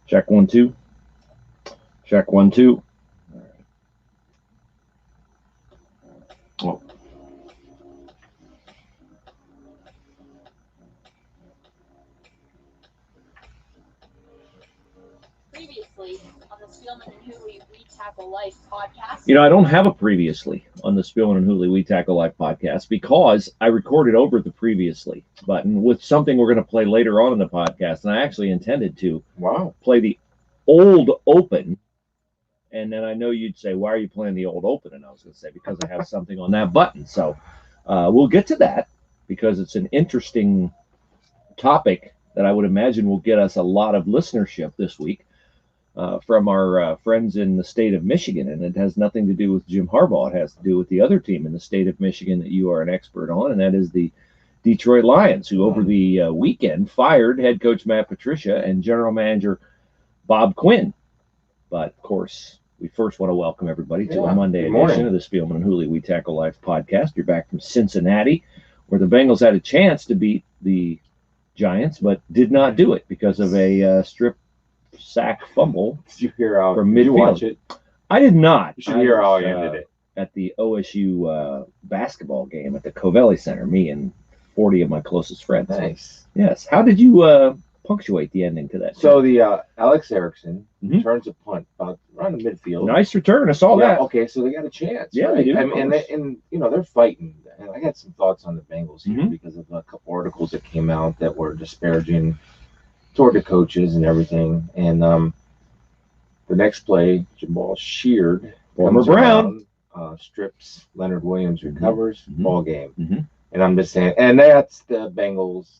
Check 1 2. Check 1 2. Oh. Previously on the Spielman and Hooley We Tackle Life podcast. You know, I don't have a previously on the Spielman and Hooley We Tackle Life podcast because I recorded over the previously button with something we're going to play later on in the podcast, and I actually intended to play the old open. And then I know you'd say, why are you playing the old open? And I was going to say, because I have something on that button. So we'll get to that because it's an interesting topic that I would imagine will get us a lot of listenership this week from our friends in the state of Michigan. And it has nothing to do with Jim Harbaugh. It has to do with the other team in the state of Michigan that you are an expert on, and that is the Detroit Lions, who over the weekend fired head coach Matt Patricia and general manager Bob Quinn. But, of course, we first want to welcome everybody to a Monday edition of the Spielman and Hooley We Tackle Life podcast. You're back from Cincinnati, where the Bengals had a chance to beat the Giants, but did not do it because of a strip sack fumble. Did you hear how? From Did you midfield. watch it? I did not. You should hear how I ended it. At the OSU basketball game at the Covelli Center, me and 40 of my closest friends. Nice. Yes. How did you punctuate the ending to that? So the Alex Erickson returns a punt about around the midfield. Nice return. I saw that. Okay, so they got a chance. Yeah, right? they do. And you know, they're fighting. And I got some thoughts on the Bengals here because of a couple articles that came out that were disparaging toward the coaches and everything. And the next play, Jamal Sheard, Former Brown, strips Leonard Williams, recovers, ball game. And I'm just saying, and that's the Bengals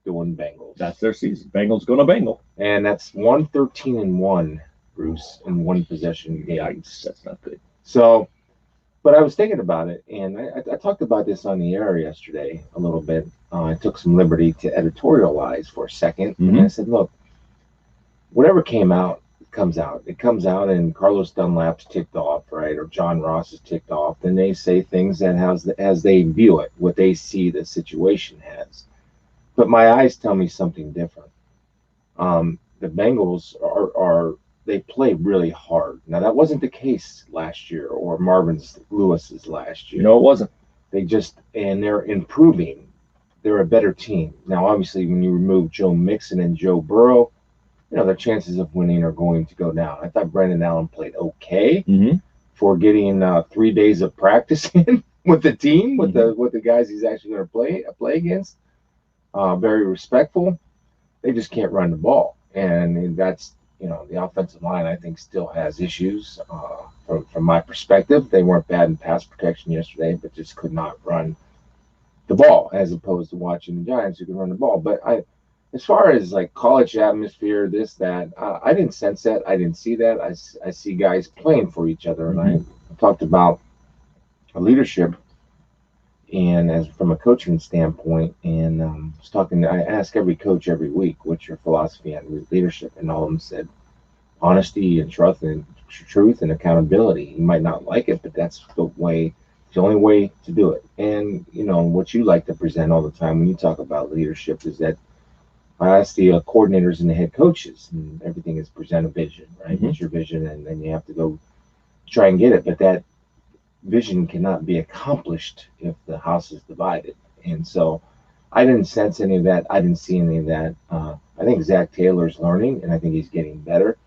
doing Bengals. That's their season. Bengals gonna Bengal. And that's 113-1, Bruce, in one possession game. Yikes, that's not good. So, but I was thinking about it, and I talked about this on the air yesterday a little bit. I took some liberty to editorialize for a second, and I said, look, whatever came out, comes out. It comes out, and Carlos Dunlap's ticked off, right, or John Ross is ticked off. Then they say things that as they view it, what they see the situation as. But my eyes tell me something different. The Bengals are they play really hard. Now, that wasn't the case last year or Marvin Lewis's last year. No, it wasn't. And they're improving. They're a better team. Now, obviously, when you remove Joe Mixon and Joe Burrow, you know, their chances of winning are going to go down. I thought Brandon Allen played okay for getting 3 days of practice in with the team, with the guys he's actually going to play against. Very respectful. They just can't run the ball. And that's, you know, the offensive line, I think, still has issues from my perspective. They weren't bad in pass protection yesterday, but just could not run the ball as opposed to watching the Giants who can run the ball. But as far as like college atmosphere, this, that, I didn't sense that. I didn't see that. I see guys playing for each other. And I talked about leadership and as from a coaching standpoint, and I ask every coach every week, what's your philosophy on leadership? And all of them said honesty and truth and accountability. You might not like it, but that's the only way to do it. And, you know, what you like to present all the time when you talk about leadership is that I ask the coordinators and the head coaches, and everything is present a vision, right? It's your vision, and then you have to go try and get it. But that vision cannot be accomplished if the house is divided. And so I didn't sense any of that. I didn't see any of that. I think Zach Taylor's learning, and I think he's getting better.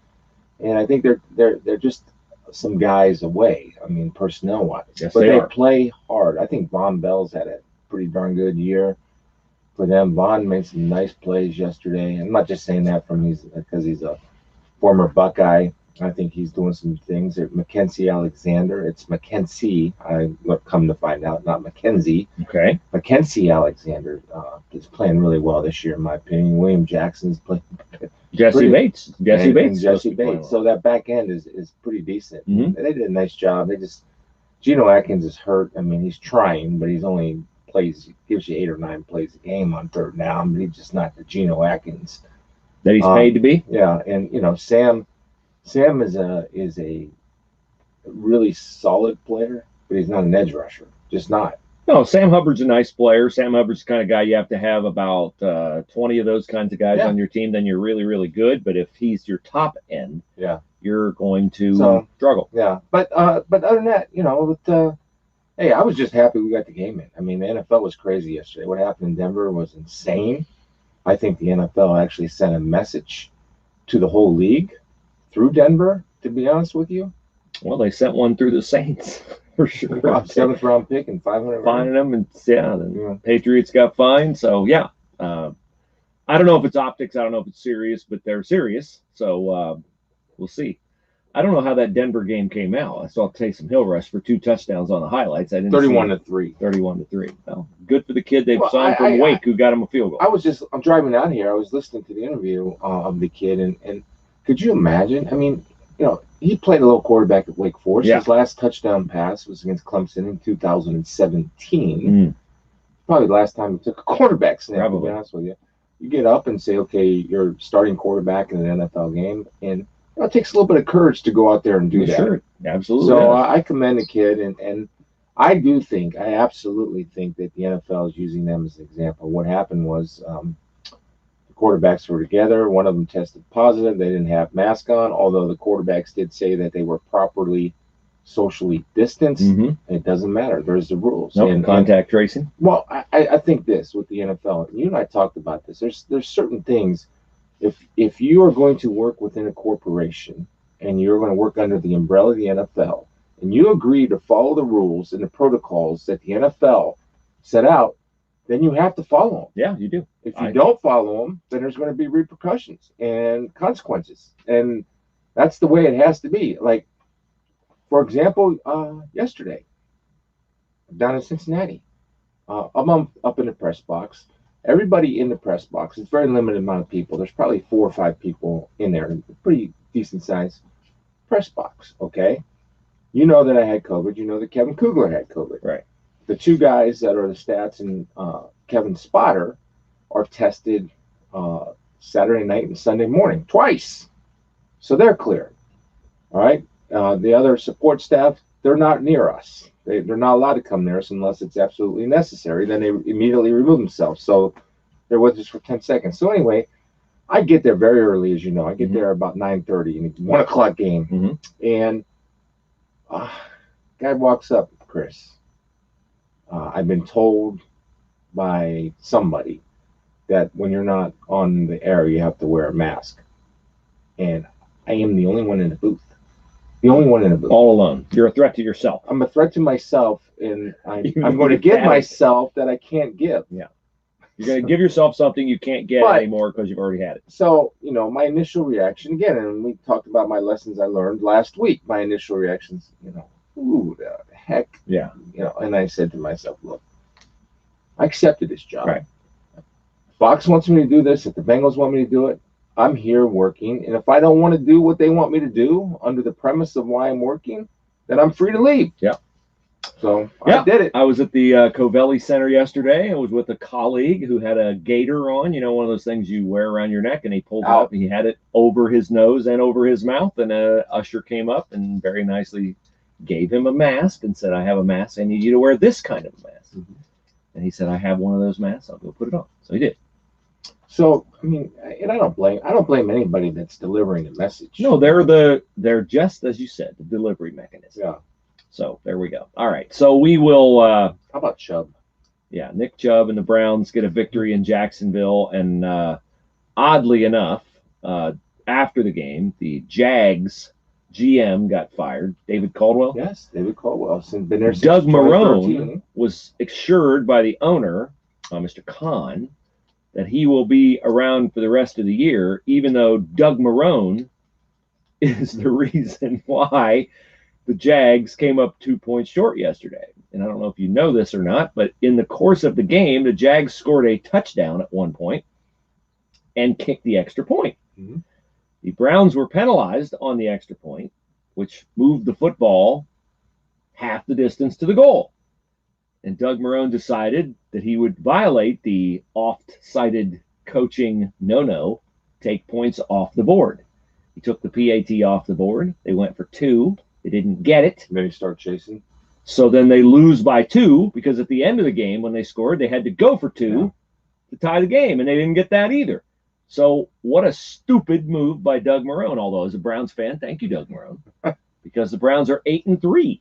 And I think they're just some guys away. I mean, personnel wise, yes, but they are. Play hard. I think Von Bell's had a pretty darn good year for them. Von made some nice plays yesterday. I'm not just saying that because he's a former Buckeye. I think he's doing some things. Mackenzie Alexander. It's McKenzie. I come to find out, not Mackenzie. Okay. Mackenzie Alexander is playing really well this year, in my opinion. William Jackson's playing. Jesse Bates. Jesse Bates. So that back end is pretty decent. They did a nice job. Geno Atkins is hurt. I mean, he's trying, but he's only gives you 8 or 9 plays a game on third down. But he's just not the Geno Atkins that he's paid to be. Yeah, and you know, Sam is a really solid player, but he's not an edge rusher. Just not. No, Sam Hubbard's a nice player. Sam Hubbard's the kind of guy you have to have about 20 of those kinds of guys on your team. Then you're really, really good. But if he's your top end, you're going to struggle. Yeah, but other than that, hey, I was just happy we got the game in. I mean, the NFL was crazy yesterday. What happened in Denver was insane. I think the NFL actually sent a message to the whole league through Denver, to be honest with you. Well, they sent one through the Saints for sure. 7th round pick and 500. Fining them, and the Patriots got fined. So I don't know if it's optics. I don't know if it's serious, but they're serious. So we'll see. I don't know how that Denver game came out. I saw Taysom Hill rush for 2 touchdowns on the highlights. I didn't 31-3. 31-3. Well, good for the kid they've signed from Wake who got him a field goal. I'm driving out here. I was listening to the interview of the kid, and could you imagine? I mean, he played a little quarterback at Wake Forest. His last touchdown pass was against Clemson in 2017. Probably the last time he took a quarterback snap, to be honest with you. You get up and say, okay, you're starting quarterback in an NFL game, and it takes a little bit of courage to go out there and do that. Sure, absolutely. So I commend the kid, and I absolutely think that the NFL is using them as an example. What happened was the quarterbacks were together. One of them tested positive. They didn't have masks on, although the quarterbacks did say that they were properly socially distanced. It doesn't matter. There's the rules. Contact tracing. Well, I think this with the NFL, you and I talked about this. There's certain things. If you are going to work within a corporation and you're going to work under the umbrella of the NFL, and you agree to follow the rules and the protocols that the NFL set out, then you have to follow them. Yeah, you do. If you don't follow them, then there's going to be repercussions and consequences. And that's the way it has to be. Like, for example, yesterday, down in Cincinnati, I'm up in the press box. Everybody in the press box, it's a very limited amount of people. There's probably 4 or 5 people in there, a pretty decent sized press box, okay? You know that I had COVID. You know that Kevin Kugler had COVID. Right. The 2 guys that are the stats and Kevin Spotter are tested Saturday night and Sunday morning, twice. So they're clear. All right? The other support staff, they're not near us. They're not allowed to come near us unless it's absolutely necessary. Then they immediately remove themselves. So they're with us for 10 seconds. So anyway, I get there very early, as you know. I get there about 9:30 in the 1 o'clock game. And guy walks up, Chris. I've been told by somebody that when you're not on the air, you have to wear a mask. And I am the only one in the booth. The only one in the booth. All alone. You're a threat to yourself. I'm a threat to myself, and I'm going to give myself that I can't give. Yeah. You're going to give yourself something you can't get anymore because you've already had it. So, my initial reaction, again, and we talked about my lessons I learned last week, my initial reactions, who the heck? Yeah. And I said to myself, look, I accepted this job. Right. Fox wants me to do this. If the Bengals want me to do it, I'm here working. And if I don't want to do what they want me to do under the premise of why I'm working, then I'm free to leave. Yeah. So I did it. I was at the Covelli Center yesterday. I was with a colleague who had a gaiter on, one of those things you wear around your neck, and he pulled it up. He had it over his nose and over his mouth, and a usher came up and very nicely gave him a mask and said, I have a mask. I need you to wear this kind of a mask. And he said, I have one of those masks. I'll go put it on. So he did. So, and I don't blame anybody that's delivering a message. No, they're just, as you said, the delivery mechanism. Yeah. So there we go. All right. So we will. How about Chubb? Yeah, Nick Chubb and the Browns get a victory in Jacksonville. And oddly enough, after the game, the Jags GM got fired. David Caldwell. Yes, David Caldwell. Been there since Doug Marrone 2013. Was assured by the owner, Mr. Kahn, that he will be around for the rest of the year, even though Doug Marrone is the reason why the Jags came up 2 points short yesterday. And I don't know if you know this or not, but in the course of the game, the Jags scored a touchdown at one point and kicked the extra point. The Browns were penalized on the extra point, which moved the football half the distance to the goal. And Doug Marrone decided that he would violate the oft-cited coaching no-no, take points off the board. He took the PAT off the board. They went for 2. They didn't get it. Then he started chasing. So then they lose by 2 because at the end of the game when they scored, they had to go for 2 to tie the game, and they didn't get that either. So what a stupid move by Doug Marrone. Although as a Browns fan, thank you, Doug Marrone, because the Browns are 8-3.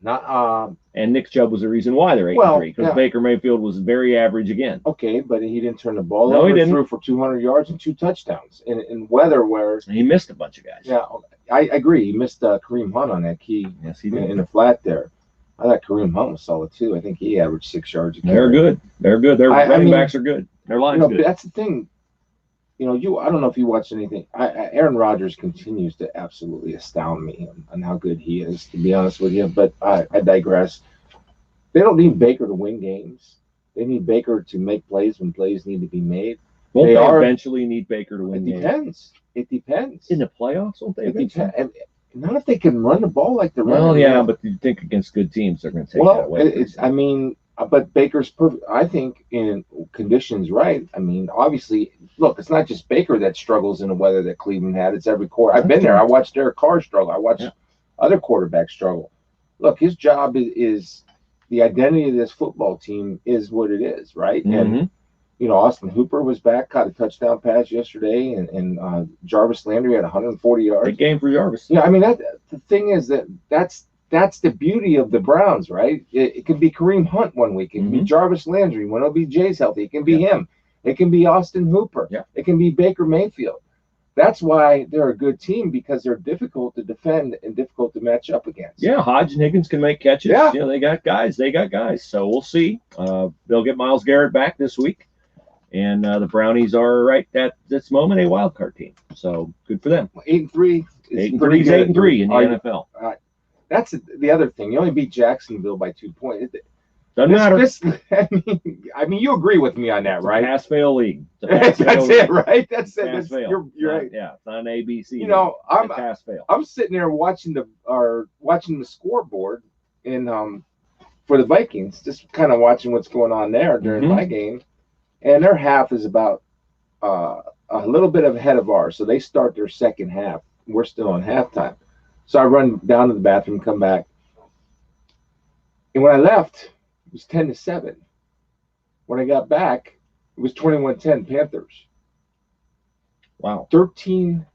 And Nick Chubb was the reason why they're 8-3 because Baker Mayfield was very average again. Okay, but he didn't turn the ball over. He didn't. Threw for 200 yards and 2 touchdowns in weather where he missed a bunch of guys. Yeah, I agree. He missed Kareem Hunt on that key. Yes, he did. In the flat there. I thought Kareem Hunt was solid too. I think he averaged 6 yards a carry. They're good. They're good. Their running backs are good. Their line's good. But that's the thing. I don't know if you watched anything. Aaron Rodgers continues to absolutely astound me on how good he is, to be honest with you. But I digress. They don't need Baker to win games. They need Baker to make plays when plays need to be made. Won't they eventually need Baker to win games? It depends. In the playoffs, won't they eventually? Not if they can run the ball like they're running. Well, yeah, but you think against good teams, they're going to take that away. But Baker's perfect. I think in conditions right. I mean, obviously, look, it's not just Baker that struggles in the weather that Cleveland had. It's every quarter. I've been there. I watched Derek Carr struggle. I watched other quarterbacks struggle. Look, his job is the identity of this football team is what it is, right? Mm-hmm. And Austin Hooper was back, caught a touchdown pass yesterday, and Jarvis Landry had 140 yards. Big game for Jarvis. Yeah, I mean the thing is that's the beauty of the Browns, right? It can be Kareem Hunt one week. It can be Jarvis Landry when OBJ's healthy. It can be him. It can be Austin Hooper. Yeah. It can be Baker Mayfield. That's why they're a good team, because they're difficult to defend and difficult to match up against. Yeah, Hodge and Higgins can make catches. Yeah. They got guys. So we'll see. They'll get Myles Garrett back this week. And the Brownies are right at this moment a wild card team. So good for them. 8-3. 8-3 is 8-3 in the NFL. That's the other thing. You only beat Jacksonville by 2 points. Doesn't matter. I mean, you agree with me on that, right? Pass-fail league. That's it, right? That's it. Pass-fail. You're right. Yeah, it's not an ABC. I'm sitting there watching the scoreboard for the Vikings, just kind of watching what's going on there during my game, and their half is about a little bit ahead of ours. So they start their second half. We're still on halftime. So I run down to the bathroom, come back, and when I left, it was 10-7. When I got back, it was 21-10 Panthers. Wow. 13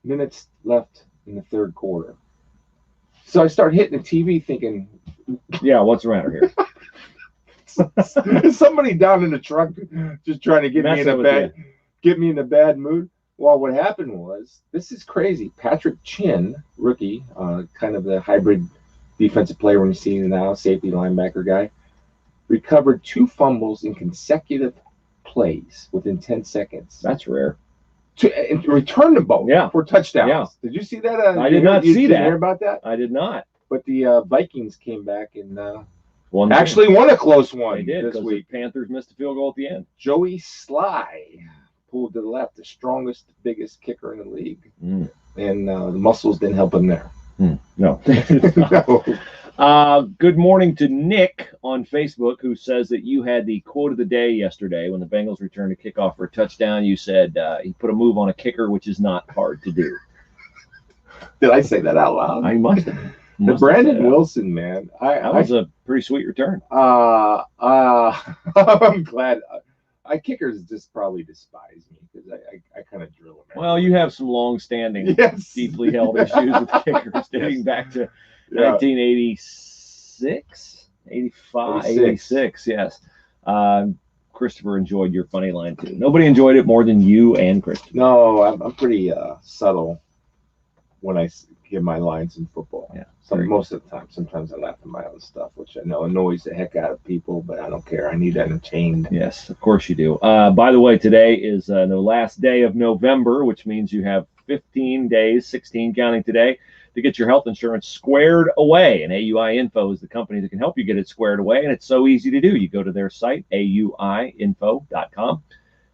minutes left in the third quarter. So I start hitting the TV thinking, yeah, what's the matter here? Somebody down in the truck just trying to get me in a bad mood. Well, what happened was, this is crazy. Patrick Chin, rookie, kind of the hybrid defensive player when you see him now, safety linebacker guy, recovered 2 fumbles in consecutive plays within 10 seconds. That's rare. To return the ball for touchdowns. Yeah. Did you see that? I did not see that. Hear about that? I did not. But the Vikings came back and won a close one. They did this week. The Panthers missed a field goal at the end. Joey Sly pulled to the left, the strongest, biggest kicker in the league. And the muscles didn't help him there. No. No. Good morning to Nick on Facebook, who says that you had the quote of the day yesterday when the Bengals returned a kickoff for a touchdown. You said he put a move on a kicker, which is not hard to do. Did I say that out loud? I must have. The Brandon Wilson, man. That was a pretty sweet return. I'm glad. Kickers just probably despise me because I kind of drill them. Well, you have some long-standing, deeply held issues with kickers dating back to 1986, 85, 86, yes. Christopher enjoyed your funny line, too. Nobody enjoyed it more than you and Christopher. No, I'm pretty subtle when I give my lines in football. Yeah. Most of the time. Sometimes I laugh at my own stuff, which I know annoys the heck out of people, but I don't care. I need entertained. Yes, of course you do. By the way, today is the last day of November, which means you have 15 days, 16 counting today, to get your health insurance squared away. And AUI Info is the company that can help you get it squared away, and it's so easy to do. You go to their site, auiinfo.com,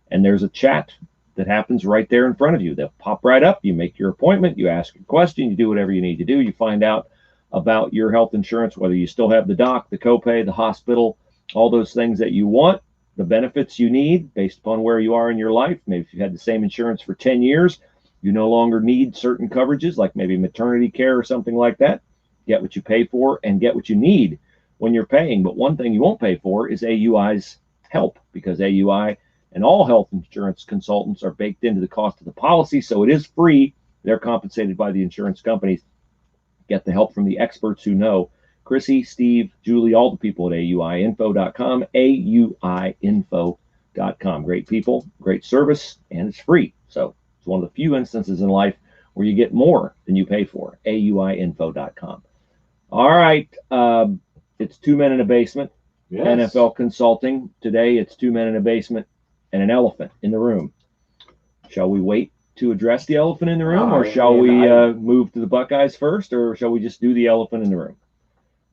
and there's a chat that happens right there in front of you. They'll pop right up. You make your appointment. You ask a question. You do whatever you need to do. You find out about your health insurance, whether you still have the doc, the copay, the hospital, all those things that you want, the benefits you need based upon where you are in your life. Maybe if you've had the same insurance for 10 years, you no longer need certain coverages, like maybe maternity care or something like that. Get what you pay for and get what you need when you're paying. But one thing you won't pay for is AUI's help, because AUI and all health insurance consultants are baked into the cost of the policy, so it is free. They're compensated by the insurance companies. Get the help from the experts who know. Chrissy, Steve, Julie, all the people at AUIinfo.com, AUIinfo.com. Great people, great service, and it's free. So it's one of the few instances in life where you get more than you pay for. AUIinfo.com. All right. It's Two Men in a Basement, yes. NFL Consulting. Today it's Two Men in a Basement and an elephant in the room. Shall we wait to address the elephant in the room, or shall we move to the Buckeyes first, or shall we just do the elephant in the room?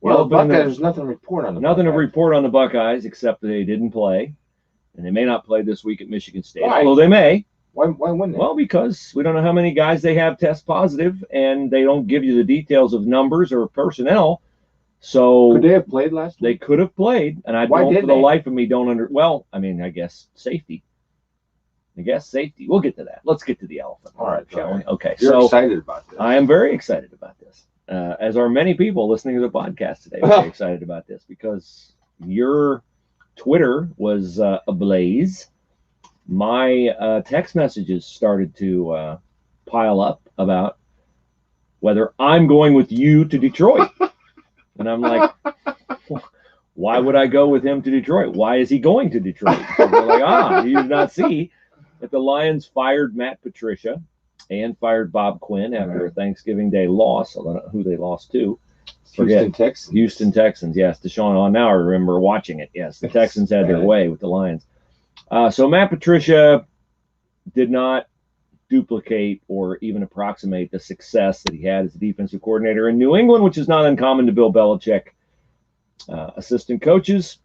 Well, the Buckeyes, there's nothing to report on the Nothing to report on the Buckeyes, except that they didn't play, and they may not play this week at Michigan State. Why? Although they may. Why wouldn't they? Well, because we don't know how many guys they have test positive, and they don't give you the details of numbers or personnel. So could they have played last week? They could have played, and I don't, for the life of me, don't well, I mean, I guess safety. We'll get to that. Let's get to the elephant. All right, shall we? Okay. You're excited about this. I am very excited about this. As are many people listening to the podcast today. Very excited about this because your Twitter was ablaze. My text messages started to pile up about whether I'm going with you to Detroit. And I'm like, why would I go with him to Detroit? Why is he going to Detroit? So they're like, you did not see that the Lions fired Matt Patricia and fired Bob Quinn after a Thanksgiving Day loss. I don't know who they lost to. Houston Texans. Houston Texans, yes. Deshaun, now I remember watching it. Yes, the Texans had their way with the Lions. So Matt Patricia did not duplicate or even approximate the success that he had as a defensive coordinator in New England, which is not uncommon to Bill Belichick assistant coaches.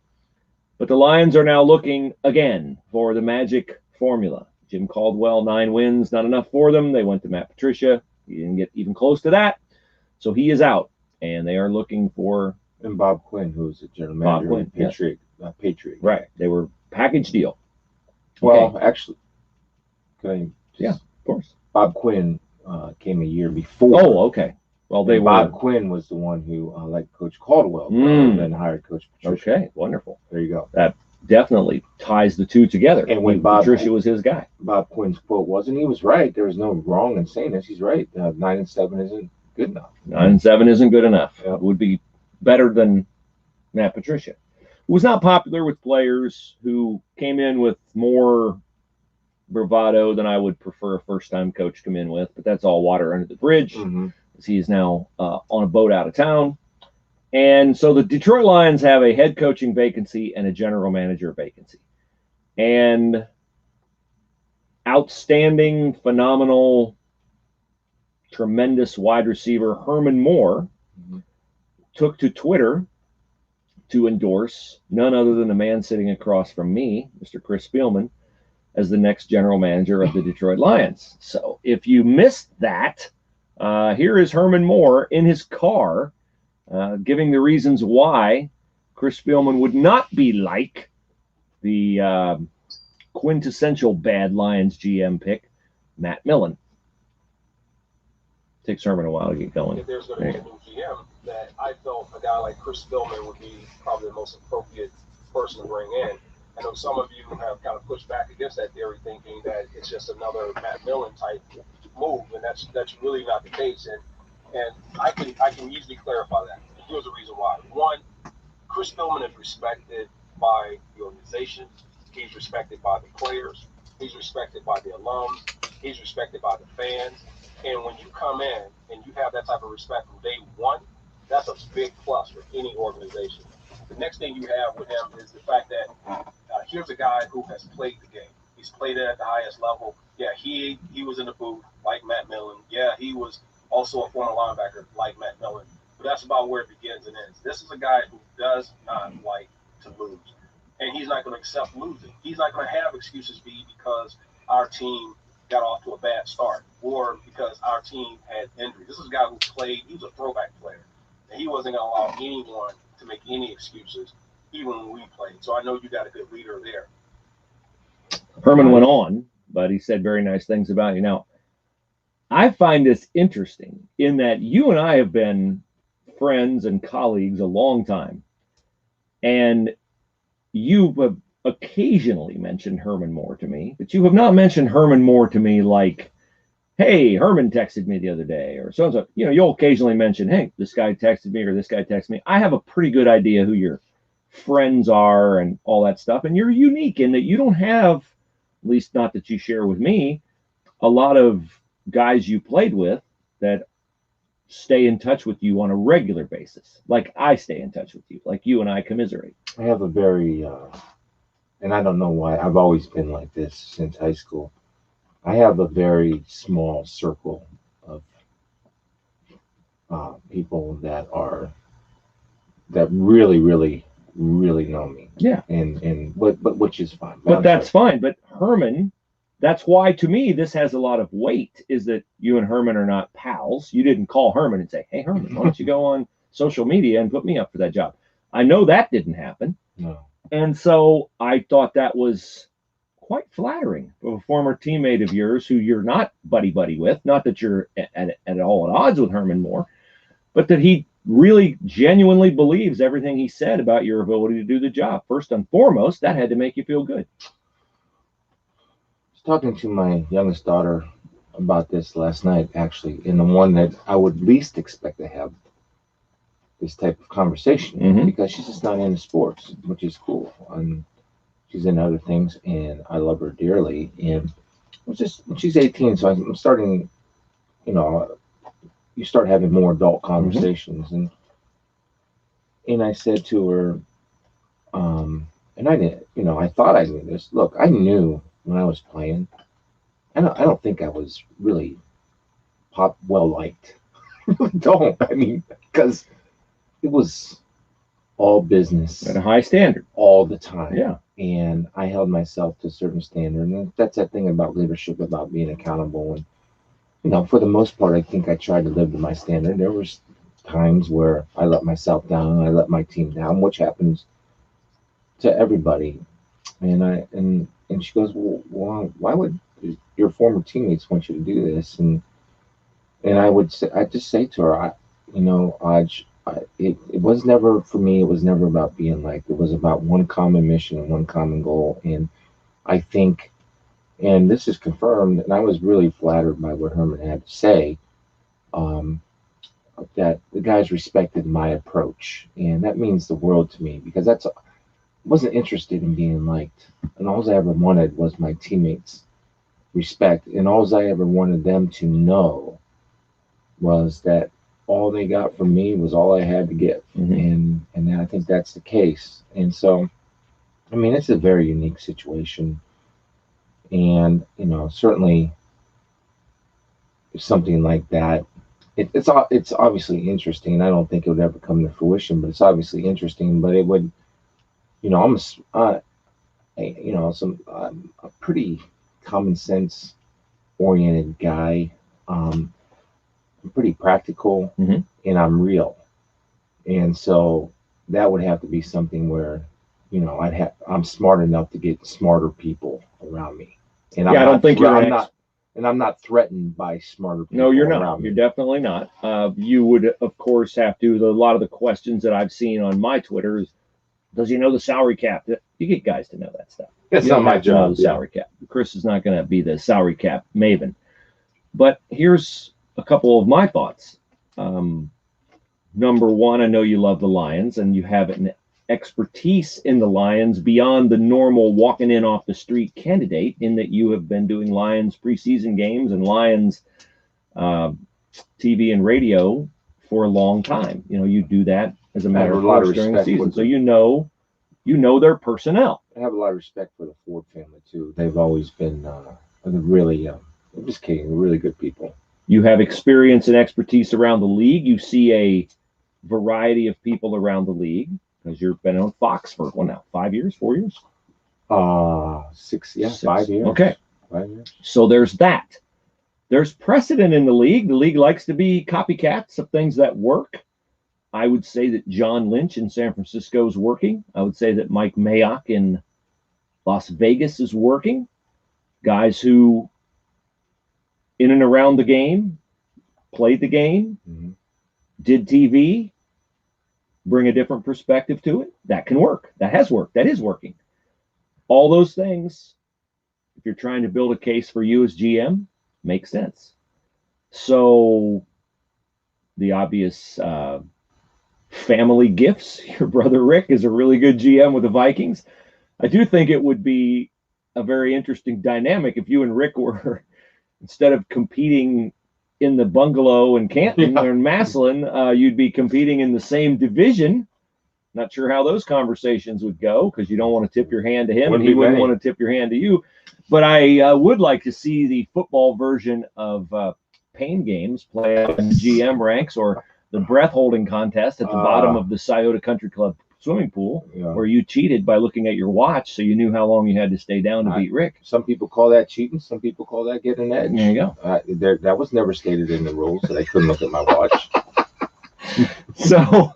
But the Lions are now looking again for the magic formula. Jim Caldwell, 9 wins, not enough for them. They went to Matt Patricia. He didn't get even close to that. So he is out, and they are looking for... And Bob Quinn, who's the general manager. Bob Quinn, Patriot. Right. They were package deal. Well, actually, of course. Bob Quinn came a year before. Oh, okay. Well, Bob Quinn was the one who liked Coach Caldwell and then hired Coach Patricia. Okay, wonderful. There you go. That definitely ties the two together. And when Patricia was his guy. Bob Quinn's quote wasn't, he was right. There was no wrong in saying this. He's right. 9-7 isn't good enough. 9-7 isn't good enough. Yep. It would be better than Matt Patricia, who was not popular with players, who came in with more bravado than I would prefer a first-time coach come in with. But that's all water under the bridge. Mm-hmm. He is now on a boat out of town. And so the Detroit Lions have a head coaching vacancy and a general manager vacancy. And outstanding, phenomenal, tremendous wide receiver Herman Moore took to Twitter to endorse none other than the man sitting across from me, Mr. Chris Spielman, as the next general manager of the Detroit Lions. So if you missed that, here is Herman Moore in his car giving the reasons why Chris Spielman would not be like the quintessential bad Lions GM pick, Matt Millen. Takes Herman a while to get going. If there's going to be a new GM, that I felt a guy like Chris Spielman would be probably the most appropriate person to bring in. I know some of you have kind of pushed back against that theory, thinking that it's just another Matt Millen type move, and that's really not the case. And I can easily clarify that. And here's the reason why. One, Chris Spielman is respected by the organization. He's respected by the players. He's respected by the alums. He's respected by the fans. And when you come in and you have that type of respect from day one, that's a big plus for any organization. The next thing you have with him is the fact that here's a guy who has played the game. He's played it at the highest level. Yeah, he was in the booth like Matt Millen. Yeah, he was also a former linebacker like Matt Millen. But that's about where it begins and ends. This is a guy who does not like to lose. And he's not going to accept losing. He's not going to have excuses be because our team got off to a bad start or because our team had injuries. This is a guy who played. He was a throwback player. And he wasn't going to allow anyone to make any excuses, even when we played. So I know you got a good leader there. Herman went on, but he said very nice things about you. Now, I find this interesting in that you and I have been friends and colleagues a long time. And you have occasionally mentioned Herman Moore to me, but you have not mentioned Herman Moore to me like, hey, Herman texted me the other day, or so-and-so. You know, you'll occasionally mention, hey, this guy texted me, or this guy texted me. I have a pretty good idea who your friends are and all that stuff. And you're unique in that you don't have, at least not that you share with me, a lot of guys you played with that stay in touch with you on a regular basis. Like I stay in touch with you, like you and I commiserate. I have a very, and I don't know why, I've always been like this since high school. I have a very small circle of people that really, really, really know me. Yeah. But which is fine. But that's fine. But Herman, that's why to me this has a lot of weight, is that you and Herman are not pals. You didn't call Herman and say, hey, Herman, why don't you go on social media and put me up for that job? I know that didn't happen. No. And so I thought that was quite flattering of a former teammate of yours who you're not buddy-buddy with. Not that you're at all at odds with Herman Moore, but that he really genuinely believes everything he said about your ability to do the job. First and foremost, that had to make you feel good. I was talking to my youngest daughter about this last night, actually, and the one that I would least expect to have this type of conversation, because she's just not into sports, which is cool. And she's in other things, and I love her dearly. And it's just, she's 18, so I'm starting, you start having more adult conversations. And I said to her, and I didn't, I thought I knew this. Look, I knew when I was playing, I don't think I was really well liked. I really don't. I mean, because it was all business at a high standard all the time. Yeah. And I held myself to a certain standard. And that's that thing about leadership, about being accountable. And, for the most part, I think I tried to live to my standard. There was times where I let myself down, I let my team down, which happens to everybody. And she goes, well, why would your former teammates want you to do this? And I just say to her, it was never, for me, it was never about being liked. It was about one common mission and one common goal. And I think, and this is confirmed, and I was really flattered by what Herman had to say, that the guys respected my approach. And that means the world to me, because I wasn't interested in being liked. And all I ever wanted was my teammates' respect. And all I ever wanted them to know was that all they got from me was all I had to give. And I think that's the case. And so, I mean, it's a very unique situation. And, certainly something like that, it's obviously interesting. I don't think it would ever come to fruition, but it's obviously interesting. But it would, I'm a pretty common sense oriented guy. I'm pretty practical, and I'm real. And so that would have to be something where, I'm smart enough to get smarter people around me. And I'm not threatened by smarter people. No, you're not. You're definitely not. You would, of course, have to. A lot of the questions that I've seen on my Twitter is, does he know the salary cap? You get guys to know that stuff. It's not my job. The salary cap. Chris is not going to be the salary cap maven. But here's a couple of my thoughts. Number one, I know you love the Lions, and you have an expertise in the Lions beyond the normal walking in off the street candidate, in that you have been doing Lions preseason games and Lions TV and radio for a long time. You do that as a matter of course during the season. So you know their personnel. I have a lot of respect for the Ford family too. They've always been really, I'm just kidding, they're really good people. You have experience and expertise around the league. You see a variety of people around the league, because you've been on Fox for 5 years, 4 years? 6, yeah, 5 years. Okay. 5 years. So there's that. There's precedent in the league. The league likes to be copycats of things that work. I would say that John Lynch in San Francisco is working. I would say that Mike Mayock in Las Vegas is working. Guys who, in and around the game, played the game, did TV, bring a different perspective to it. That can work. That has worked. That is working. All those things, if you're trying to build a case for you as GM, makes sense. So the obvious family gifts. Your brother Rick is a really good GM with the Vikings. I do think it would be a very interesting dynamic if you and Rick were, instead of competing in the bungalow in Canton or in Massillon, you'd be competing in the same division. Not sure how those conversations would go because you don't want to tip your hand to him and he wouldn't want to tip your hand to you. But I would like to see the football version of pain games play out in GM ranks, or the breath holding contest at the bottom of the Scioto Country Club swimming pool, where you cheated by looking at your watch so you knew how long you had to stay down to beat Rick. Some people call that cheating. Some people call that getting an edge. There you go. That was never stated in the rules that I couldn't look at my watch. So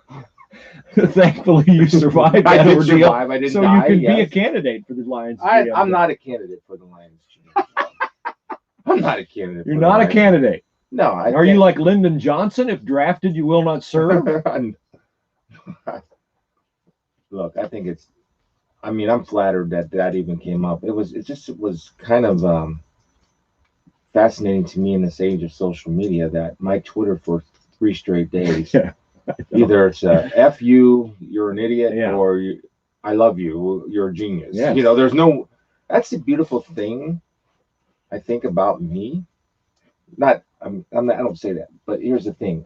thankfully you survived that ordeal. Survive. I didn't so die, you can be a candidate for the Lions. I'm not a candidate for the Lions. I'm not a candidate. You're not a candidate. No. Are you like Lyndon Johnson? If drafted, you will not serve. Look, I think I'm flattered that even came up. It was kind of fascinating to me in this age of social media that my Twitter for 3 straight days, either it's F you, you're an idiot, or I love you, you're a genius. Yes. That's the beautiful thing I think about me. I don't say that, but here's the thing.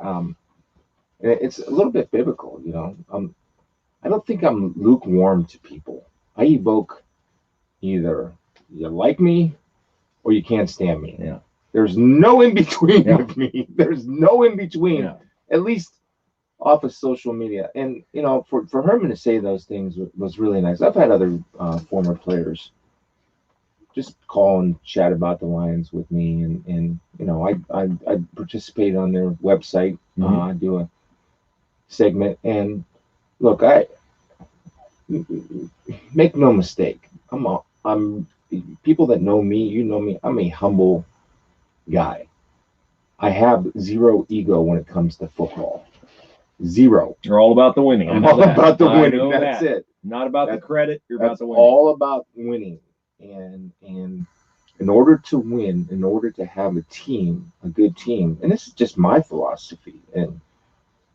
It's a little bit biblical, I don't think I'm lukewarm to people. I evoke either you like me or you can't stand me. Yeah. There's no in between with me. There's no in between, at least off of social media. And, for Herman to say those things was really nice. I've had other former players just call and chat about the Lions with me. And I participate on their website. I do a segment. And look, I make no mistake. I'm people that know me, me. I'm a humble guy. I have zero ego when it comes to football. Zero. You're all about the winning. I'm all about the winning. That's it. Not about the credit. You're about the winning. All about winning. And in order to win, in order to have a team, a good team, and this is just my philosophy. And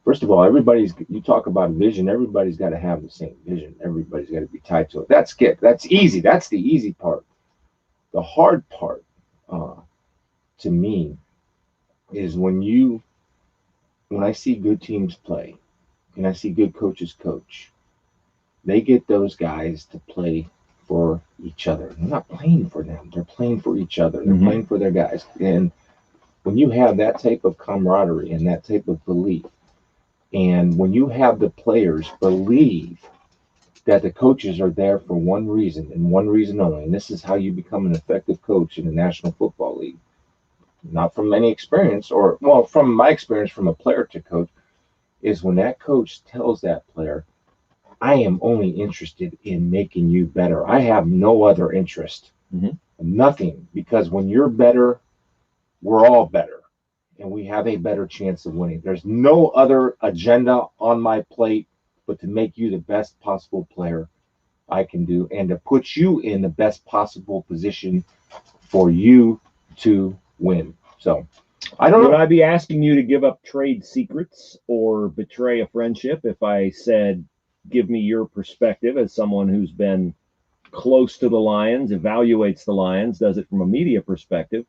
first of all, you talk about vision, everybody's got to have the same vision. Everybody's got to be tied to it. That's easy. That's the easy part. The hard part to me is when I see good teams play and I see good coaches coach, they get those guys to play for each other. They're not playing for them. They're playing for each other. They're playing for their guys. And when you have that type of camaraderie and that type of belief, and when you have the players believe that the coaches are there for one reason and one reason only, and this is how you become an effective coach in the National Football League, not from any experience, from my experience from a player to coach, is when that coach tells that player, I am only interested in making you better. I have no other interest. Nothing. Because when you're better, we're all better. And we have a better chance of winning. There's no other agenda on my plate but to make you the best possible player I can do and to put you in the best possible position for you to win. So I don't know. Would I be asking you to give up trade secrets or betray a friendship if I said, give me your perspective as someone who's been close to the Lions, evaluates the Lions, does it from a media perspective?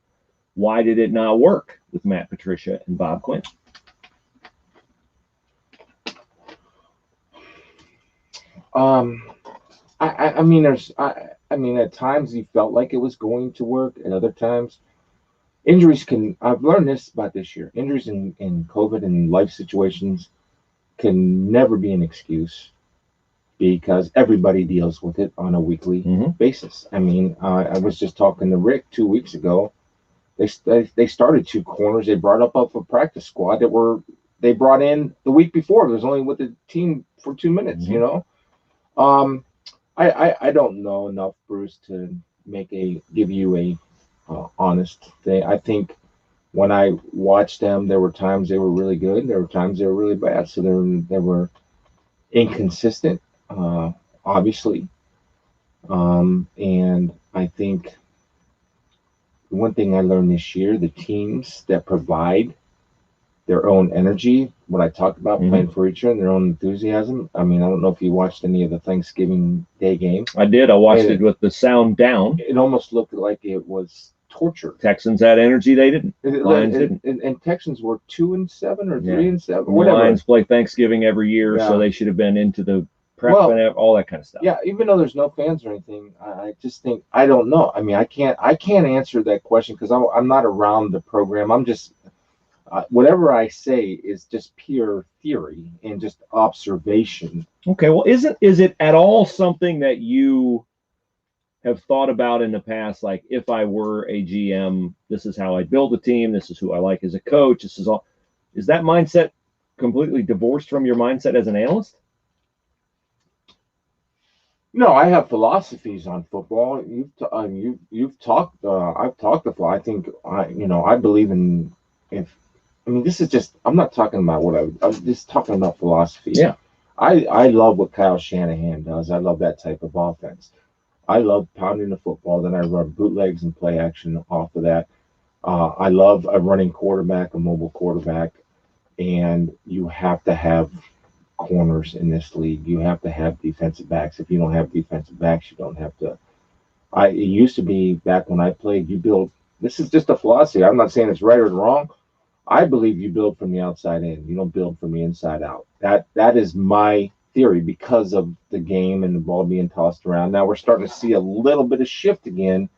Why did it not work with Matt Patricia and Bob Quinn? I mean, at times he felt like it was going to work, and other times injuries I've learned this about this year. Injuries in COVID and life situations can never be an excuse because everybody deals with it on a weekly basis. I mean, I was just talking to Rick 2 weeks ago. They started 2 corners. They brought up a practice squad they brought in the week before. It was only with the team for 2 minutes, I don't know enough, Bruce, to give you a honest thing. I think when I watched them, there were times they were really good. There were times they were really bad. So there were inconsistent, obviously. And I think one thing I learned this year, the teams that provide their own energy, what I talked about, playing for each other, and their own enthusiasm. I mean, I don't know if you watched any of the Thanksgiving Day game. I did. I watched it with the sound down. It almost looked like it was torture. Texans had energy. They didn't. Lions didn't. And Texans were 2-7 or 3-7. Whatever. Lions play Thanksgiving every year, so they should have been into the prep and all that kind of stuff. Yeah, even though there's no fans or anything, I just think, I don't know. I mean, I can't answer that question because I'm not around the program. I'm just whatever I say is just pure theory and just observation. Okay, well, is it at all something that you have thought about in the past? Like, if I were a GM, this is how I build a team. This is who I like as a coach. This is all. Is that mindset completely divorced from your mindset as an analyst? No, I have philosophies on football. You've talked. I've talked before. I think I believe in this is just, I'm not talking about I'm just talking about philosophy. Yeah. I love what Kyle Shanahan does. I love that type of offense. I love pounding the football. Then I run bootlegs and play action off of that. I love a running quarterback, a mobile quarterback. And you have to have corners in this league. You have to have defensive backs. If you don't have defensive backs, you don't have to. It used to be back when I played, you build, this is just a philosophy. I'm not saying it's right or wrong. I believe you build from the outside in. You don't build from the inside out. That is my theory because of the game and the ball being tossed around. Now we're starting to see a little bit of shift again,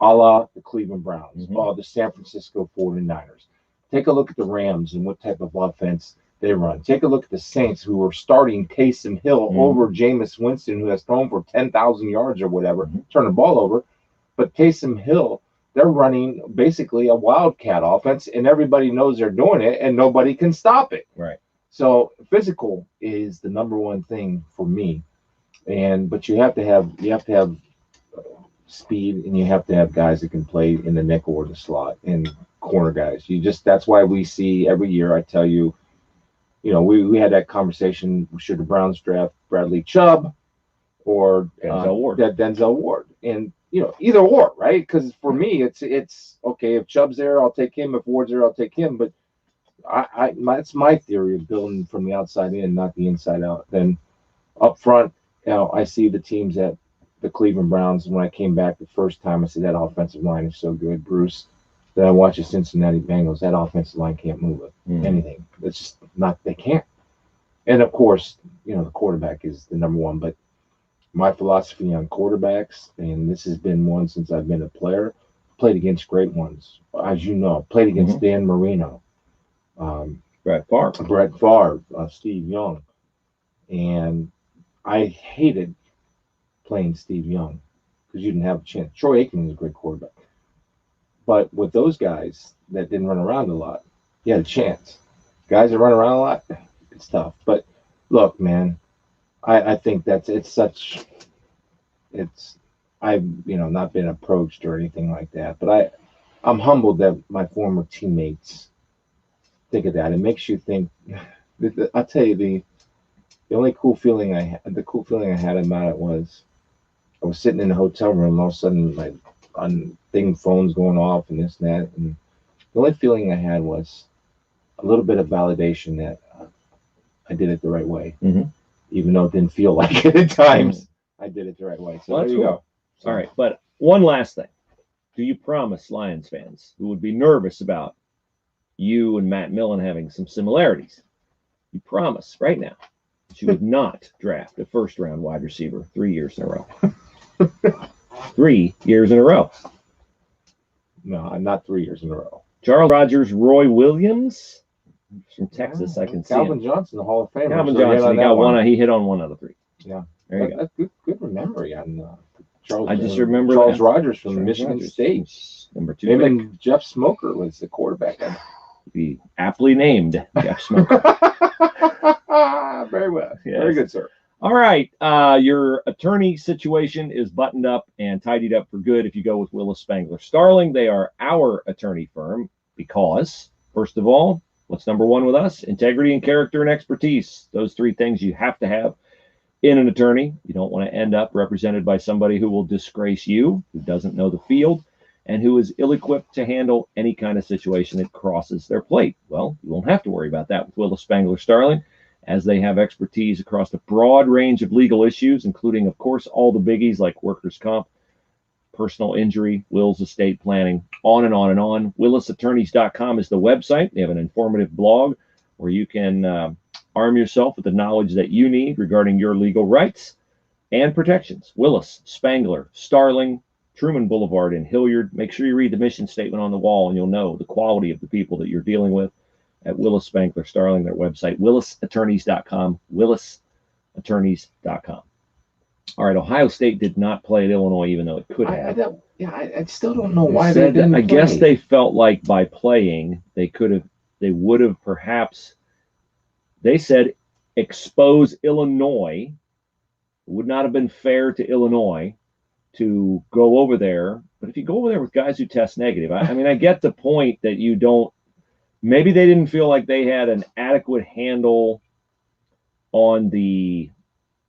a la the Cleveland Browns, the San Francisco 49ers. Take a look at the Rams and what type of offense they run. Take a look at the Saints, who are starting Taysom Hill over Jameis Winston, who has thrown for 10,000 yards or whatever, turn the ball over. But Taysom Hill, they're running basically a wildcat offense, and everybody knows they're doing it, and nobody can stop it. Right. So physical is the number one thing for me, but you have to have speed, and you have to have guys that can play in the nickel or the slot and corner guys. That's why we see every year. I tell you, we had that conversation. Should the Browns draft Bradley Chubb or Denzel Ward? And either or, right? Because for me, it's okay. If Chubb's there, I'll take him. If Ward's there, I'll take him. But that's my theory of building from the outside in, not the inside out. Then up front, I see the teams at the Cleveland Browns. When I came back the first time, I said that offensive line is so good, Bruce. Then I watch the Cincinnati Bengals. That offensive line can't move anything. It's just not. They can't. And of course, the quarterback is the number one. But my philosophy on quarterbacks, and this has been one since I've been a player, played against great ones. As you know, played against Dan Marino, Brett Favre, Steve Young. And I hated playing Steve Young because you didn't have a chance. Troy Aikman was a great quarterback. But with those guys that didn't run around a lot, you had a chance. Guys that run around a lot, it's tough. But look, man, I think I've not been approached or anything like that, but I'm humbled that my former teammates think of that. It makes you think. I'll tell you the only cool feeling I had about it was I was sitting in the hotel room, and all of a sudden my phone's going off and this and that, and the only feeling I had was a little bit of validation that I did it the right way. Even though it didn't feel like it at times, I did it the right way. So there you go. All right, but one last thing. Do you promise Lions fans who would be nervous about you and Matt Millen having some similarities, you promise right now that you would not draft a first-round wide receiver 3 years in a row? 3 years in a row. No, not 3 years in a row. Charles Rogers, Roy Williams from Texas. I can see Calvin Johnson, the Hall of Fame. Calvin Johnson, he got one. He hit on one of the three. Yeah, there you go. That's good memory on Charles. I just remember Charles Rogers from Michigan State, number 2. Him and Jeff Smoker was the quarterback. Be aptly named Jeff Smoker. Very well. Yes. Very good, sir. All right. Your attorney situation is buttoned up and tidied up for good if you go with Willis Spangler Starling. They are our attorney firm because, first of all, What's number one with us? Integrity and character and expertise. Those three things you have to have in an attorney. You don't want to end up represented by somebody who will disgrace you, who doesn't know the field, and who is ill-equipped to handle any kind of situation that crosses their plate. Well, you won't have to worry about that with Willis Spangler Starling, as they have expertise across a broad range of legal issues, including, of course, all the biggies like workers' comp, personal injury, wills, estate planning, on and on and on. WillisAttorneys.com is the website. They have an informative blog where you can arm yourself with the knowledge that you need regarding your legal rights and protections. Willis, Spangler, Starling, Truman Boulevard in Hilliard. Make sure you read the mission statement on the wall, and you'll know the quality of the people that you're dealing with at Willis Spangler Starling, their website, WillisAttorneys.com, WillisAttorneys.com. All right, Ohio State did not play at Illinois, even though it could have. I still don't know why they didn't I play. guess they felt like by playing, they would have perhaps, they said, expose Illinois. It would not have been fair to Illinois to go over there. But if you go over there with guys who test negative, I mean, I get the point that you don't, maybe they didn't feel like they had an adequate handle on the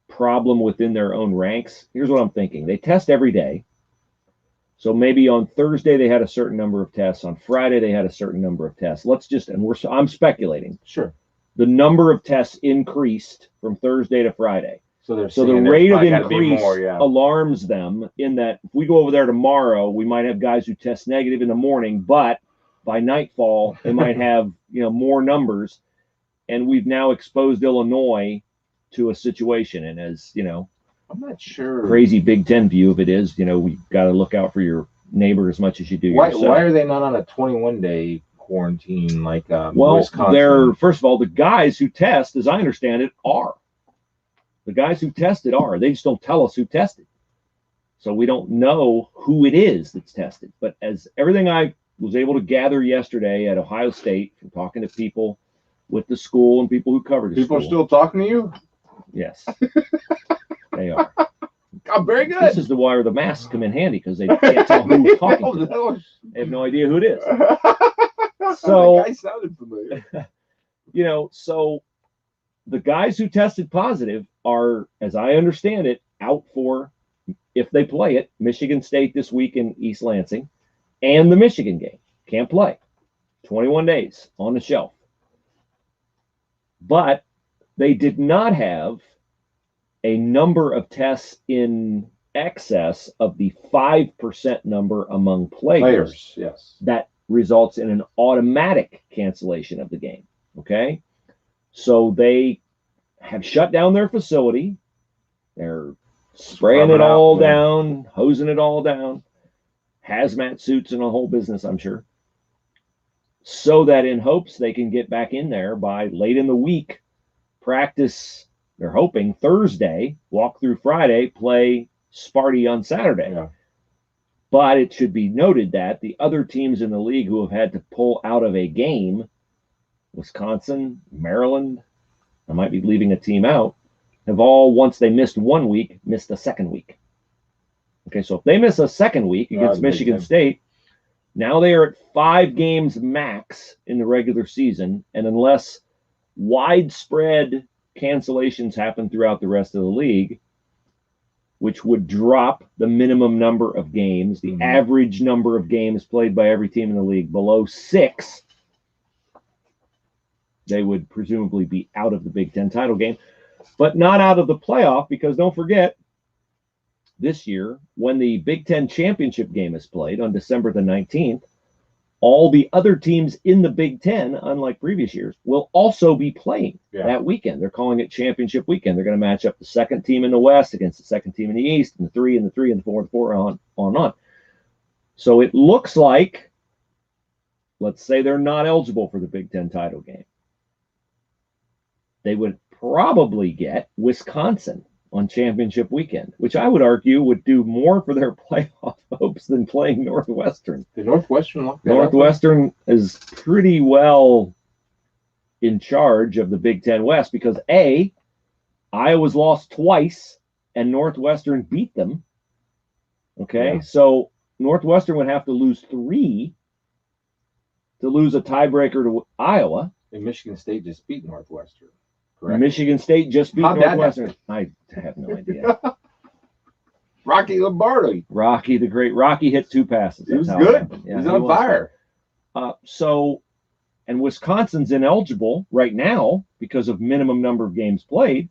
problem within their own ranks. Here's what I'm thinking. They test every day. So maybe on Thursday they had a certain number of tests. On Friday they had a certain number of tests. I'm speculating. Sure. The number of tests increased from Thursday to Friday. So the rate of increase alarms them in that if we go over there tomorrow, we might have guys who test negative in the morning, but by nightfall they might have more numbers, and we've now exposed Illinois to a situation. And as I'm not sure. Crazy Big Ten view of it is, we got to look out for your neighbor as much as you do yourself. Why are they not on a 21-day quarantine like Wisconsin? They're, first of all, the guys who test, as I understand it, are. The guys who tested are. They just don't tell us who tested. So we don't know who it is that's tested. But as everything I was able to gather yesterday at Ohio State from talking to people with the school and people who covered the school. People still talking to you? Yes. They are. Oh, very good. This is why the masks come in handy, because they can't tell who's talking to them. They have no idea who it is. So that guy sounded familiar. So the guys who tested positive are, as I understand it, out for, if they play it, Michigan State this week in East Lansing and the Michigan game. Can't play. 21 days on the shelf. But they did not have a number of tests in excess of the 5% number among players. Yes. That results in an automatic cancellation of the game. Okay? So they have shut down their facility. They're spraying it all down, hosing it all down, hazmat suits and a whole business, I'm sure, so that in hopes they can get back in there by late in the week, practice, they're hoping Thursday, walk through Friday, play Sparty on Saturday. Yeah. But it should be noted that the other teams in the league who have had to pull out of a game, Wisconsin, Maryland, I might be leaving a team out, have all, once they missed 1 week, missed a second week. Okay, so if they miss a second week against Michigan State, now they are at 5 games max in the regular season, and unless widespread cancellations happen throughout the rest of the league, which would drop the minimum number of games, the average number of games played by every team in the league below 6, they would presumably be out of the Big Ten title game, but not out of the playoff, because don't forget, this year, when the Big Ten championship game is played on December the 19th, all the other teams in the Big Ten, unlike previous years, will also be playing that weekend. They're calling it championship weekend. They're going to match up the second team in the West against the second team in the East, and the 3 and the 3 and the 4 and the 4, on and on. So it looks like, let's say they're not eligible for the Big Ten title game. They would probably get Wisconsin on championship weekend, which I would argue would do more for their playoff hopes than playing Northwestern. The Northwestern is pretty well in charge of the Big Ten West, because Iowa's lost twice and Northwestern beat them. Okay, so Northwestern would have to lose 3 to lose a tiebreaker to Iowa. And Michigan State just beat Northwestern, correct? Michigan State just beat How'd that Northwestern. I have no idea. Rocky Lombardi. Rocky, the great Rocky, hit 2 passes. He was That's how it good. happened. Yeah, He's he on was fire. So, and Wisconsin's ineligible right now because of minimum number of games played.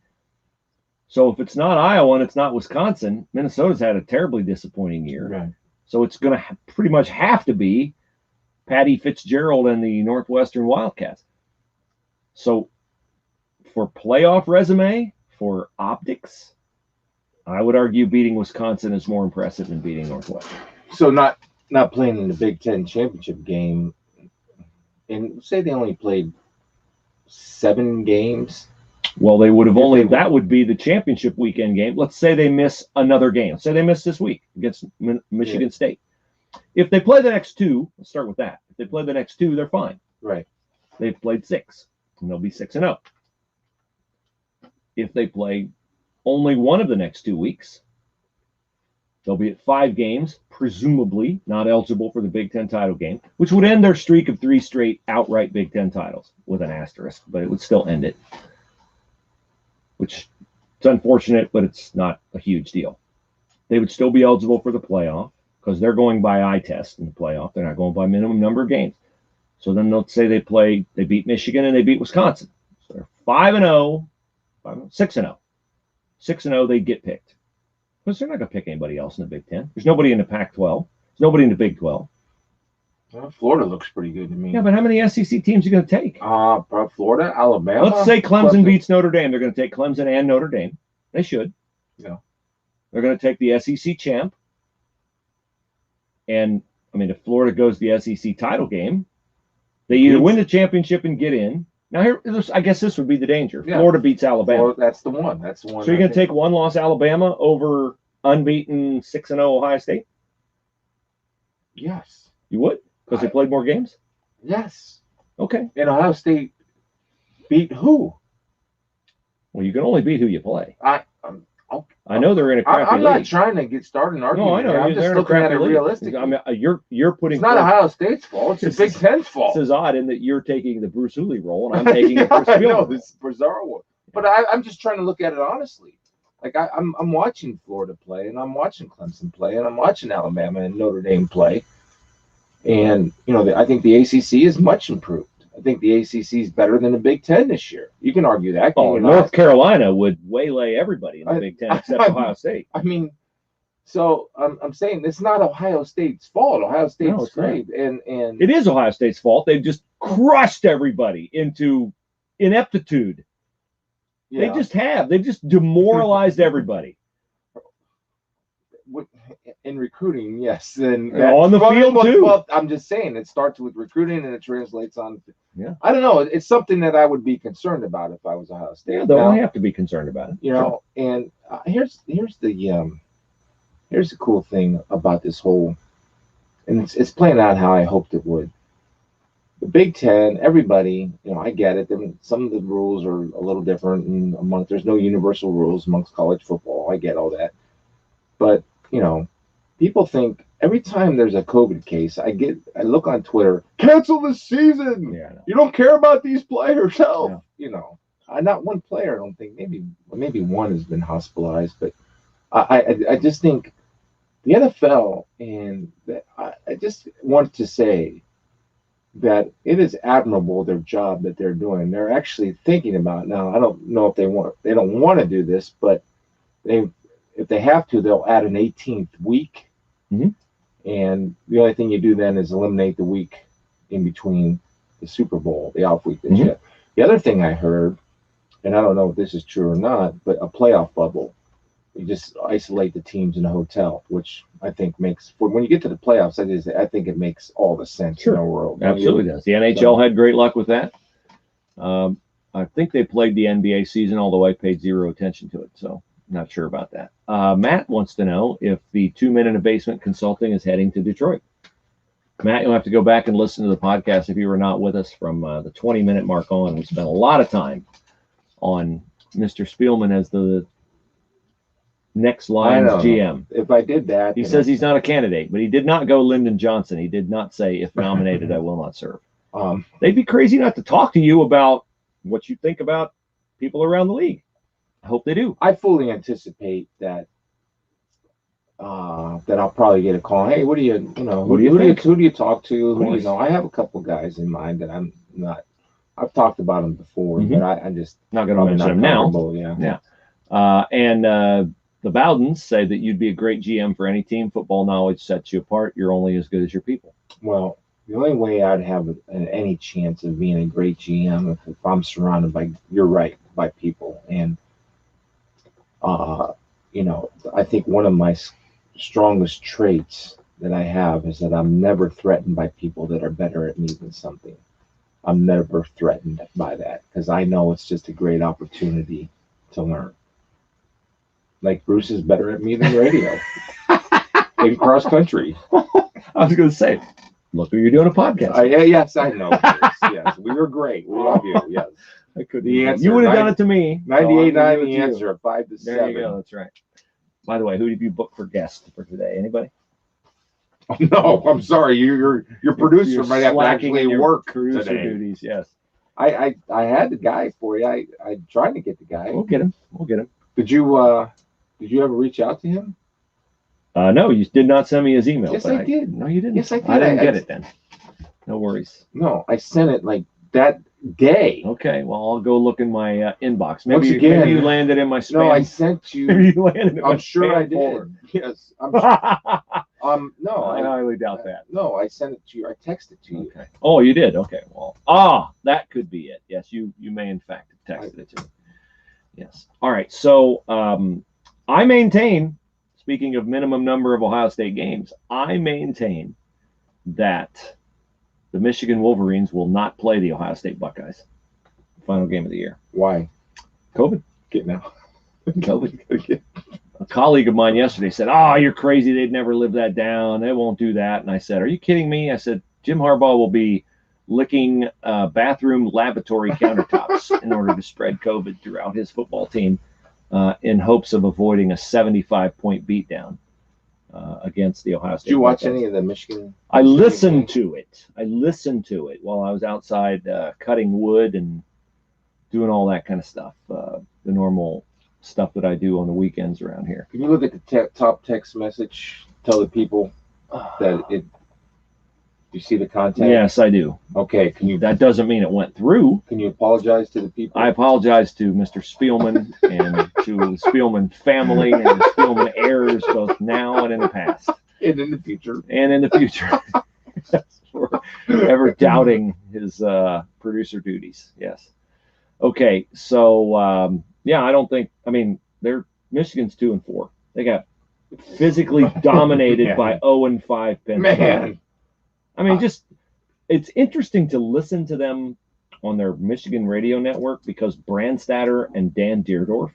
So if it's not Iowa and it's not Wisconsin, Minnesota's had a terribly disappointing year. Right. So it's going to pretty much have to be Patty Fitzgerald and the Northwestern Wildcats. So for playoff resume, for optics, I would argue beating Wisconsin is more impressive than beating Northwestern. So not playing in the Big Ten championship game, and say they only played 7 games. Well, they would have only, that would be the championship weekend game. Let's say they miss another game. Say they miss this week against Michigan State. If they play the next 2, let's start with that. If they play the next 2, they're fine. Right. They've played 6, and they'll be 6-0. If they play only one of the next 2 weeks, they'll be at 5 games, presumably not eligible for the Big Ten title game, which would end their streak of 3 straight outright Big Ten titles with an asterisk, but it would still end it. Which it's unfortunate, but it's not a huge deal. They would still be eligible for the playoff because they're going by eye test in the playoff. They're not going by minimum number of games. So then let's say they beat Michigan and they beat Wisconsin. So they're 5-0, 6-0. 6-0, they get picked. Because they're not going to pick anybody else in the Big Ten. There's nobody in the Pac-12. There's nobody in the Big 12. Well, Florida looks pretty good to me. Yeah, but how many SEC teams are you going to take? Florida, Alabama. Let's say Clemson beats Notre Dame. They're going to take Clemson and Notre Dame. They should. Yeah. They're going to take the SEC champ. And, I mean, if Florida goes the SEC title game, they either win the championship and get in. Now, I guess this would be the danger. Yeah. Florida beats Alabama. Florida, that's the one. That's the one. So you're going to take one-loss Alabama over unbeaten 6-0 Ohio State? Yes. You would? Because they played more games? Yes. Okay. And Ohio State beat who? Well, you can only beat who you play. I know they're in a crappy I'm not league. trying to get started in argument. No, I know. I'm just looking at it realistically. I mean, you're putting. It's not Ohio State's fault. It's the Big Ten's fault. This is odd in that you're taking the Bruce Hooley role and I'm taking the Bruce Spielman role. This is bizarre one. But I'm just trying to look at it honestly. Like I'm watching Florida play, and I'm watching Clemson play, and I'm watching Alabama and Notre Dame play. And, I think the ACC is much improved. I think the ACC is better than the Big Ten this year. You can argue that. North Carolina would waylay everybody in the Big Ten except Ohio State. I mean, so I'm saying it's not Ohio State's fault. Ohio State's great. And it is Ohio State's fault. They've just crushed everybody into ineptitude. Yeah. They just have. They've just demoralized everybody. In recruiting, yes, and on the field too. Well, I'm just saying it starts with recruiting and it translates on. Yeah, I don't know. It's something that I would be concerned about if I was Ohio State. Yeah, they'll have to be concerned about it. And here's the cool thing about this whole, and it's playing out how I hoped it would. The Big Ten, everybody, I get it. Some of the rules are a little different, and there's no universal rules amongst college football. I get all that, but people think every time there's a COVID case, I look on Twitter, cancel the season. Yeah, you don't care about these players. Hell, not one player. I don't think. Maybe one has been hospitalized, but I just think the NFL and I just want to say that it is admirable their job that they're doing. They're actually thinking about it. Now. I don't know if they don't want to do this, but if they have to, they'll add an 18th week. Mm-hmm. And the only thing you do then is eliminate the week in between the Super Bowl, the off week. Mm-hmm. The other thing I heard, and I don't know if this is true or not, but a playoff bubble. You just isolate the teams in a hotel, which I think makes, when you get to the playoffs, I think it makes all the sense in the world. Absolutely does. The NHL had great luck with that. I think they played the NBA season, although I paid zero attention to it, so not sure about that. Matt wants to know if the 2 Men in a Basement Consulting is heading to Detroit. Matt, you'll have to go back and listen to the podcast if you were not with us from the 20-minute mark on. We spent a lot of time on Mr. Spielman as the next Lions GM. If I did that, he says he's not a candidate, but he did not go Lyndon Johnson. He did not say, if nominated, I will not serve. They'd be crazy not to talk to you about what you think about people around the league. I hope they do. I fully anticipate that that I'll probably get a call. Hey, what do you know? What do you think? Who do you talk to? Of Who do you course. know? I have a couple guys in mind that I'm not. I've talked about them before, Mhm. but I just Not going to probably mention not them now. comfortable, Yeah. And the Bowdens say that you'd be a great GM for any team. Football knowledge sets you apart. You're only as good as your people. Well, the only way I'd have any chance of being a great GM if I'm surrounded by, you're right, by people. And, I think one of my strongest traits that I have is that I'm never threatened by people that are better at me than something. I'm never threatened by that because I know it's just a great opportunity to learn. Like Bruce is better at me than radio in cross country. I was going to say, look, you're doing a podcast. Yes, I know. Bruce. Yes, we were great. We love you. Yes. I couldn't. The answer, you would have done it to me. 98.9 the answer, 5 to 7. There you go. That's right. By the way, who did you book for guest for today? Anybody? Oh, no, I'm sorry. Your producer You're might have to slacking actually in your work producer today. duties. Yes. I had the guy for you. I tried to get the guy. We'll get him. We'll get him. Did you ever reach out to him? No, you did not send me his email. Yes, but I did. No, you didn't. Yes, I did. I didn't get it then. No worries. No, I sent it like that day. Okay, well, I'll go look in my inbox. Once Maybe again, you landed in my spam. No, I sent Maybe you. you landed in my I'm sure I spam did. folder. Yes, I'm No, sure. No, I highly doubt that. No, I sent it to you. I texted to you. Okay. Oh, you did. Okay. Well, that could be it. Yes, you may in fact have texted it to me. Yes. All right. So I maintain. Speaking of minimum number of Ohio State games, I maintain that the Michigan Wolverines will not play the Ohio State Buckeyes. Final game of the year. Why? COVID. Get now. COVID. A colleague of mine yesterday said, "Oh, you're crazy. They'd never live that down. They won't do that." And I said, "Are you kidding me?" I said, "Jim Harbaugh will be licking bathroom lavatory countertops in order to spread COVID throughout his football team in hopes of avoiding a 75-point beatdown against the Ohio State." Did you watch Buckeyes. any of the Michigan? I listened to it. I listened to it while I was outside cutting wood and doing all that kind of stuff. The normal stuff that I do on the weekends around here. Can you look at the top text message? Tell the people that it. You see the content? Yes, I do. Okay. Can you? That doesn't mean it went through. Can you apologize to the people? I apologize to Mr. Spielman and to the Spielman family and the Spielman heirs, both now and in the past. And in the future. And in the future. For ever doubting his producer duties. Yes. Okay. So, I don't think, Michigan's 2-4. They got physically dominated by 0-5 Penn State. Man. It's interesting to listen to them on their Michigan radio network because Brandstatter and Dan Deerdorf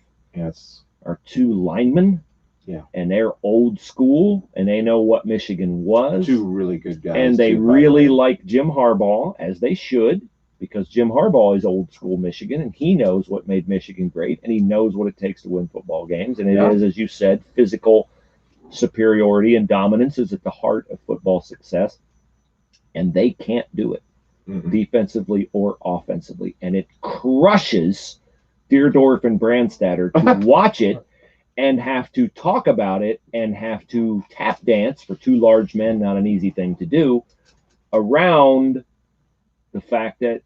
are two linemen. Yeah. And they're old school and they know what Michigan was. Two really good guys. And they really like Jim Harbaugh, as they should, because Jim Harbaugh is old school Michigan and he knows what made Michigan great and he knows what it takes to win football games. And it is, as you said, physical superiority and dominance is at the heart of football success. And they can't do it defensively or offensively. And it crushes Deerdorf and Brandstatter to watch it and have to talk about it and have to tap dance for two large men, not an easy thing to do, around the fact that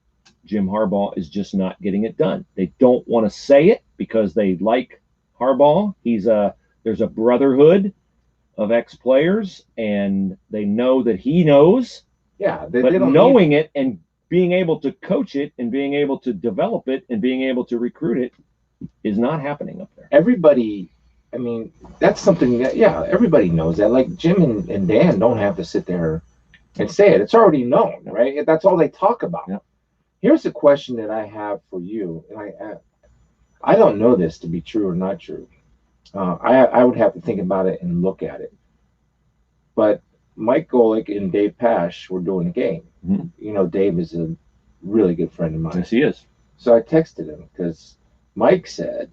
Jim Harbaugh is just not getting it done. They don't want to say it because they like Harbaugh. There's a brotherhood of ex-players, and they know that he knows. Yeah, but knowing it and being able to coach it and being able to develop it and being able to recruit it is not happening up there. Everybody, that's something that, everybody knows that. Like Jim and Dan don't have to sit there and say it. It's already known, right? That's all they talk about. Yep. Here's a question that I have for you, and I don't know this to be true or not true. I would have to think about it and look at it. But Mike Golick and Dave Pasch were doing a game. Mm-hmm. You know, Dave is a really good friend of mine. Yes, he is. So I texted him because Mike said,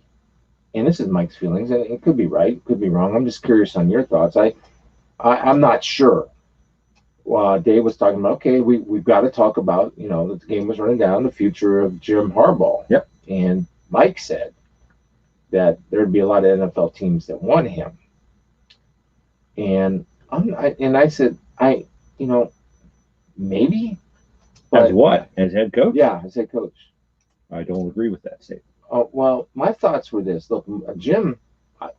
and this is Mike's feelings, and it could be right, could be wrong. I'm just curious on your thoughts. I'm not sure. Dave was talking about, okay, we've got to talk about, the game was running down, the future of Jim Harbaugh. Yep. And Mike said that there'd be a lot of NFL teams that want him. And I said, maybe. As what? As head coach? Yeah, as head coach. I don't agree with that statement. Well, my thoughts were this. Look, Jim,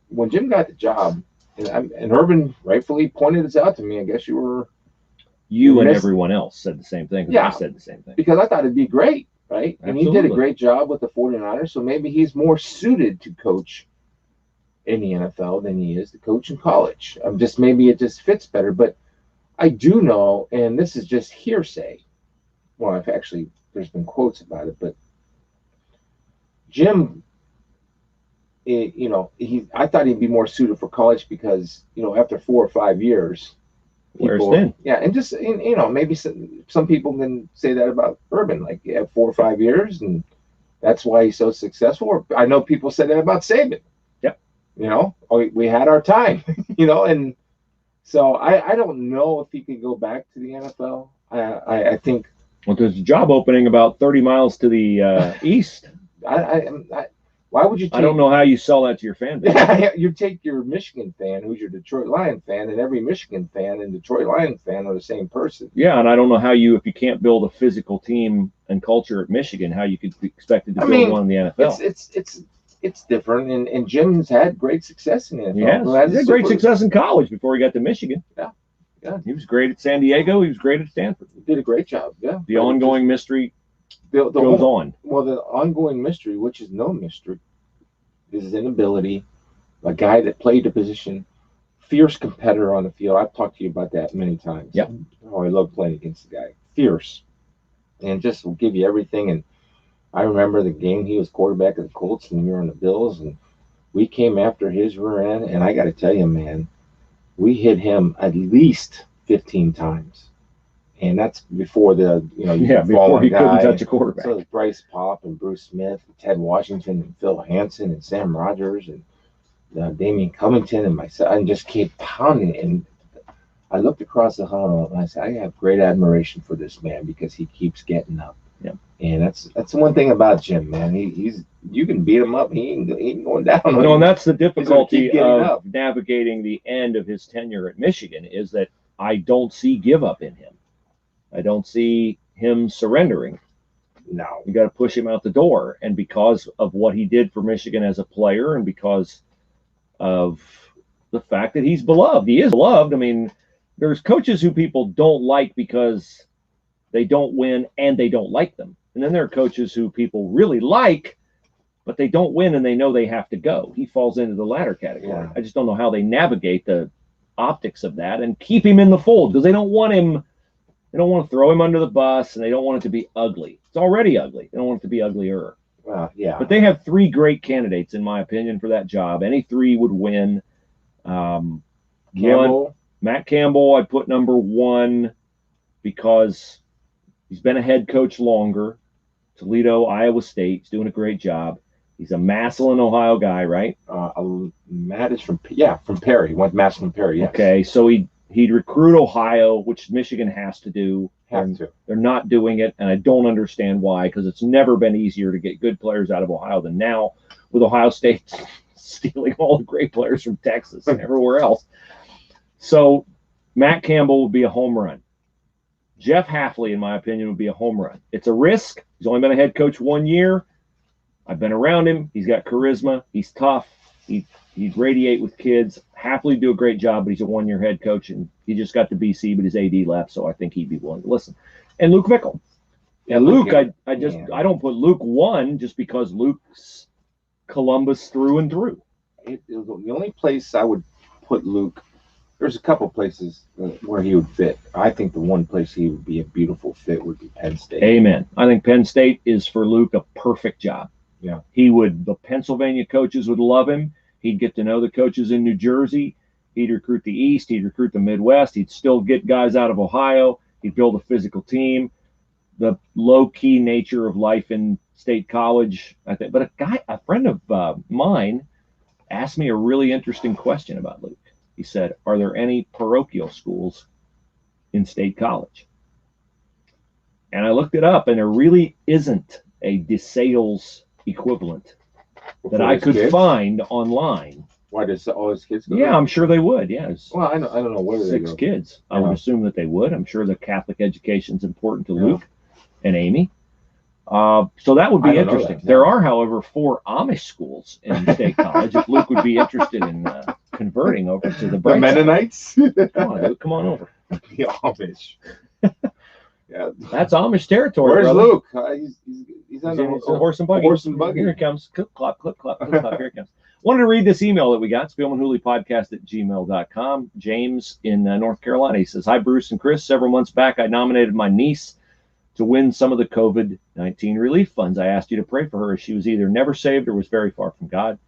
when Jim got the job, and Urban rightfully pointed this out to me, I guess you and everyone else said the same thing. Yeah. I said the same thing. Because I thought it'd be great, right? Absolutely. And he did a great job with the 49ers, so maybe he's more suited to coach in the NFL than he is to coach in college. Maybe it just fits better. But I do know, and this is just hearsay. Well, there's been quotes about it, but Jim, I thought he'd be more suited for college because, after 4 or 5 years, and just, maybe some people can say that about Urban, like, 4 or 5 years, and that's why he's so successful. Or I know people said that about Saban. Yep. We had our time, and so I don't know if he could go back to the NFL. I think. Well, there's a job opening about 30 miles to the east. Why would you? I don't know how you sell that to your fan base. You take your Michigan fan, who's your Detroit Lion fan, and every Michigan fan and Detroit Lion fan are the same person. Yeah, and I don't know how if you can't build a physical team and culture at Michigan, how you could be expected to build one in the NFL. It's different, and Jim's had great success in the NFL. Yes, he had great success in college before he got to Michigan. Yeah. He was great at San Diego. He was great at Stanford. He did a great job. Yeah. The ongoing mystery goes on. Well, the ongoing mystery, which is no mystery, is his inability. A guy that played the position, fierce competitor on the field. I've talked to you about that many times. Yep. Oh, I love playing against the guy. Fierce, and just will give you everything. And I remember the game he was quarterback of the Colts, and we were on the Bills, and we came after his rear end. And I got to tell you, man, we hit him at least 15 times. And that's before before he couldn't touch a quarterback. So it was Bryce Popp and Bruce Smith, and Ted Washington and Phil Hansen and Sam Rogers and Damian Covington and myself, and just kept pounding. And I looked across the huddle and I said, I have great admiration for this man because he keeps getting up. Yeah. And that's one thing about Jim, man. You can beat him up. He ain't going down. No, and that's the difficulty of navigating the end of his tenure at Michigan is that I don't see give up in him. I don't see him surrendering. No. You got to push him out the door. And because of what he did for Michigan as a player and because of the fact that he's beloved, he is beloved. I mean, there's coaches who people don't like because they don't win and they don't like them. And then there are coaches who people really like, but they don't win and they know they have to go. He falls into the latter category. Yeah. I just don't know how they navigate the optics of that and keep him in the fold because they don't want him. They don't want to throw him under the bus, and they don't want it to be ugly. It's already ugly. They don't want it to be uglier. Well, yeah. But they have 3 great candidates, in my opinion, for that job. Any 3 would win. Matt Campbell, I put number 1 because he's been a head coach longer. Toledo, Iowa State. He's doing a great job. He's a Massillon, Ohio guy, right? Matt is from Perry. He went to Massillon Perry, yes. Okay, so he'd recruit Ohio, which Michigan has to do. They're not doing it, and I don't understand why, because it's never been easier to get good players out of Ohio than now, with Ohio State stealing all the great players from Texas and everywhere else. So Matt Campbell would be a home run. Jeff Hafley, in my opinion, would be a home run. It's a risk. He's only been a head coach 1 year. I've been around him. He's got charisma. He's tough. He'd radiate with kids. Hafley do a great job, but he's a 1-year head coach, and he just got to BC, but his AD left, so I think he'd be willing to listen. And Luke Fickell. And Luke, I don't put Luke 1 just because Luke's Columbus through and through. The only place I would put Luke, there's a couple places where he would fit. I think the one place he would be a beautiful fit would be Penn State. Amen. I think Penn State is for Luke a perfect job. Yeah. The Pennsylvania coaches would love him. He'd get to know the coaches in New Jersey. He'd recruit the East. He'd recruit the Midwest. He'd still get guys out of Ohio. He'd build a physical team. The low-key nature of life in State College, I think. But a friend of mine asked me a really interesting question about Luke. He said, are there any parochial schools in State College. And I looked it up, and there really isn't a DeSales equivalent that I could find online. Why does all his kids go? Yeah, I'm sure they would. Yes. Well, I don't know where they go. 6 kids. I would assume that they would. I'm sure the Catholic education is important to Luke and Amy. So that would be interesting. There are, however, 4 Amish schools in State College. If Luke would be interested in converting over to the Mennonites. Come on, Luke, come on over. The Amish. Yeah, that's Amish territory. Where's brother. Luke? He's on the horse and buggy. Horse and buggy. Here it comes. Clip, clop, clip, clop, clip, clop. Here it comes. Wanted to read this email that we got, Spielman Hooley podcast at gmail.com. James in North Carolina. He says, hi, Bruce and Chris. Several months back, I nominated my niece to win some of the COVID-19 relief funds. I asked you to pray for her as she was either never saved or was very far from God.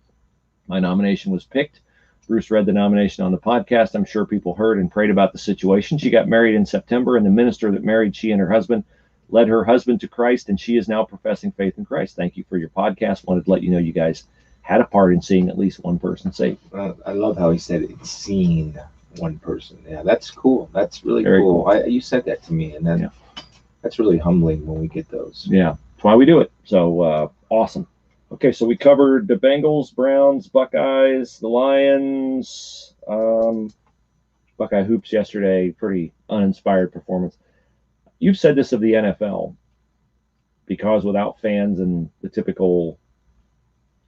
My nomination was picked. Bruce read the nomination on the podcast. I'm sure people heard and prayed about the situation. She got married in September, and the minister that married she and her husband led her husband to Christ, and she is now professing faith in Christ. Thank you for your podcast. Wanted to let you know you guys had a part in seeing at least one person saved. I love how he said it, seen one person. Yeah, that's cool. That's really cool. You said that to me, and then that's really humbling when we get those. Yeah, that's why we do it. So awesome. Okay, so we covered the Bengals, Browns, Buckeyes, the Lions, Buckeye hoops yesterday. Pretty uninspired performance. You've said this of the NFL, because without fans and the typical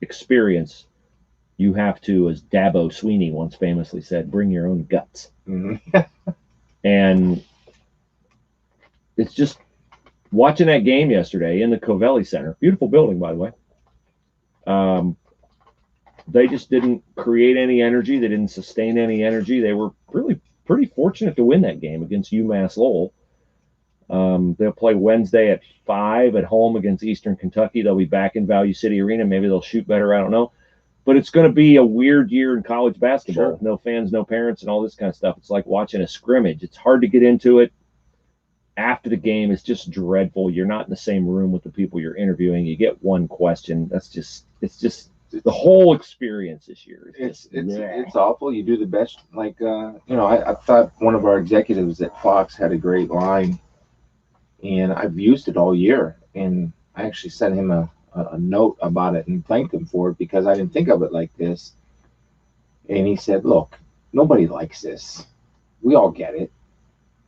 experience, you have to, as Dabo Sweeney once famously said, bring your own guts. Mm-hmm. And it's just watching that game yesterday in the Covelli Center. Beautiful building, by the way. They just didn't create any energy. They didn't sustain any energy. They were really pretty fortunate to win that game against UMass Lowell. They'll play Wednesday at 5 at home against Eastern Kentucky. They'll be back in Value City Arena. Maybe they'll shoot better. I don't know. But it's going to be a weird year in college basketball. Sure. No fans, no parents, and all this kind of stuff. It's like watching a scrimmage. It's hard to get into it. After the game, it's just dreadful. You're not in the same room with the people you're interviewing. You get one question. It's just the whole experience this year. It's awful. You do the best. Like, I thought one of our executives at Fox had a great line, and I've used it all year. And I actually sent him a note about it and thanked him for it, because I didn't think of it like this. And he said, look, nobody likes this. We all get it.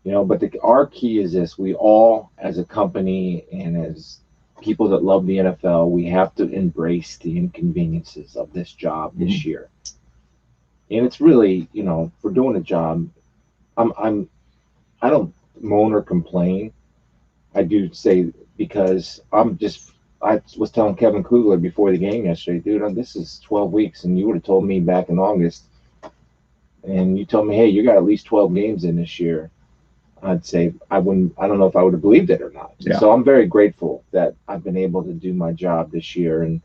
But our key is this: we all, as a company and as people that love the NFL, we have to embrace the inconveniences of this job this year. And it's really, for doing a job, I don't moan or complain. I do say, because I was telling Kevin Kugler before the game yesterday, dude, this is 12 weeks, and you would have told me back in August, and you told me, hey, you got at least 12 games in this year, I'd say I don't know if I would have believed it or not. Yeah. So I'm very grateful that I've been able to do my job this year, and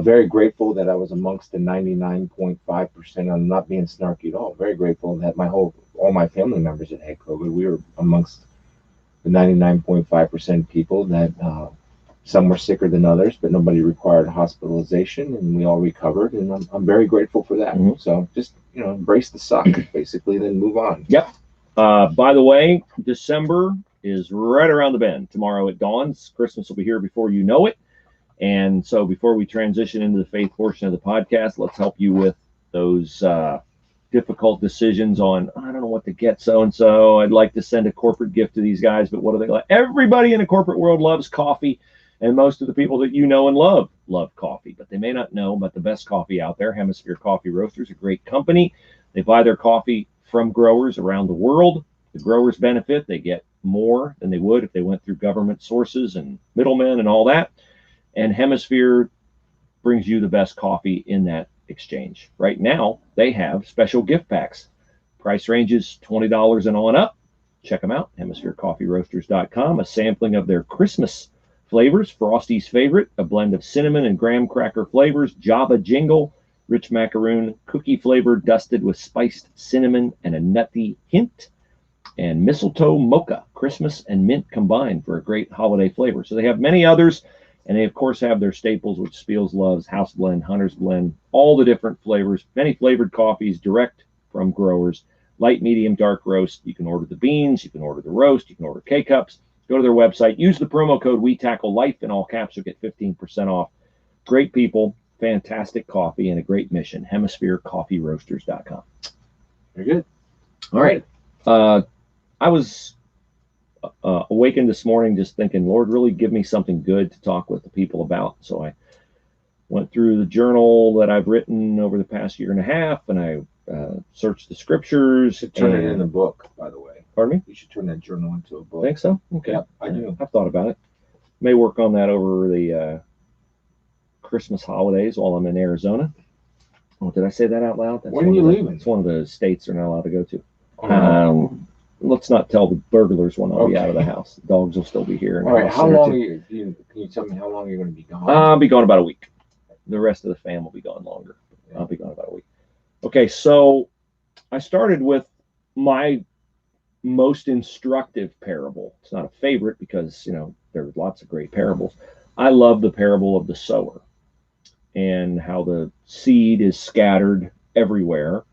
very grateful that I was amongst the 99.5%. I'm not being snarky at all. Very grateful that all my family members that had COVID, we were amongst the 99.5% people that some were sicker than others, but nobody required hospitalization, and we all recovered, and I'm very grateful for that. Mm-hmm. So just, embrace the suck, basically, then move on. Yep. By the way, December is right around the bend. Tomorrow at dawn, Christmas will be here before you know it. And so before we transition into the faith portion of the podcast, let's help you with those difficult decisions on, I don't know what to get so-and-so. I'd like to send a corporate gift to these guys, but what do they like? Everybody in the corporate world loves coffee, and most of the people that you know and love coffee, but they may not know about the best coffee out there. Hemisphere Coffee Roasters, a great company. They buy their coffee from growers around the world. The growers benefit. They get more than they would if they went through government sources and middlemen and all that. And Hemisphere brings you the best coffee in that exchange. Right now, they have special gift packs. Price ranges $20 and on up. Check them out, hemispherecoffeeroasters.com. A sampling of their Christmas flavors: Frosty's Favorite, a blend of cinnamon and graham cracker flavors; Java Jingle, rich macaroon cookie flavor dusted with spiced cinnamon and a nutty hint; and Mistletoe Mocha, Christmas and mint combined for a great holiday flavor. So they have many others, and they, of course, have their staples, which Spiels loves: House Blend, Hunter's Blend, all the different flavors, many flavored coffees direct from growers. light, medium, dark roast. You can order the beans, you can order the roast, you can order K-Cups. Go to their website, use the promo code We Tackle Life in all caps, you'll get 15% off. Great people, fantastic coffee, and a great mission. HemisphereCoffeeRoasters.com. Very good. All right. I was awakened this morning just thinking, Lord, really give me something good to talk with the people about. So I went through the journal that I've written over the past year and a half, and I searched the scriptures. You should turn it in a book, by the way. Pardon me? You should turn that journal into a book. Think so? Okay. Yeah, I do. I've thought about it. May work on that over the Christmas holidays while I'm in Arizona. Oh, did I say that out loud? When are you leaving? It's one of the states they're not allowed to go to. Oh. Let's not tell the burglars when I'll be Okay. out of the house. The dogs will still be here. All right. How long are you? Can you tell me how long you're going to be gone? I'll be gone about a week. The rest of the fam will be gone longer. Yeah. I'll be gone about a week. Okay, so I started with my most instructive parable. It's not a favorite because, there's lots of great parables. I love the parable of the sower and how the seed is scattered everywhere.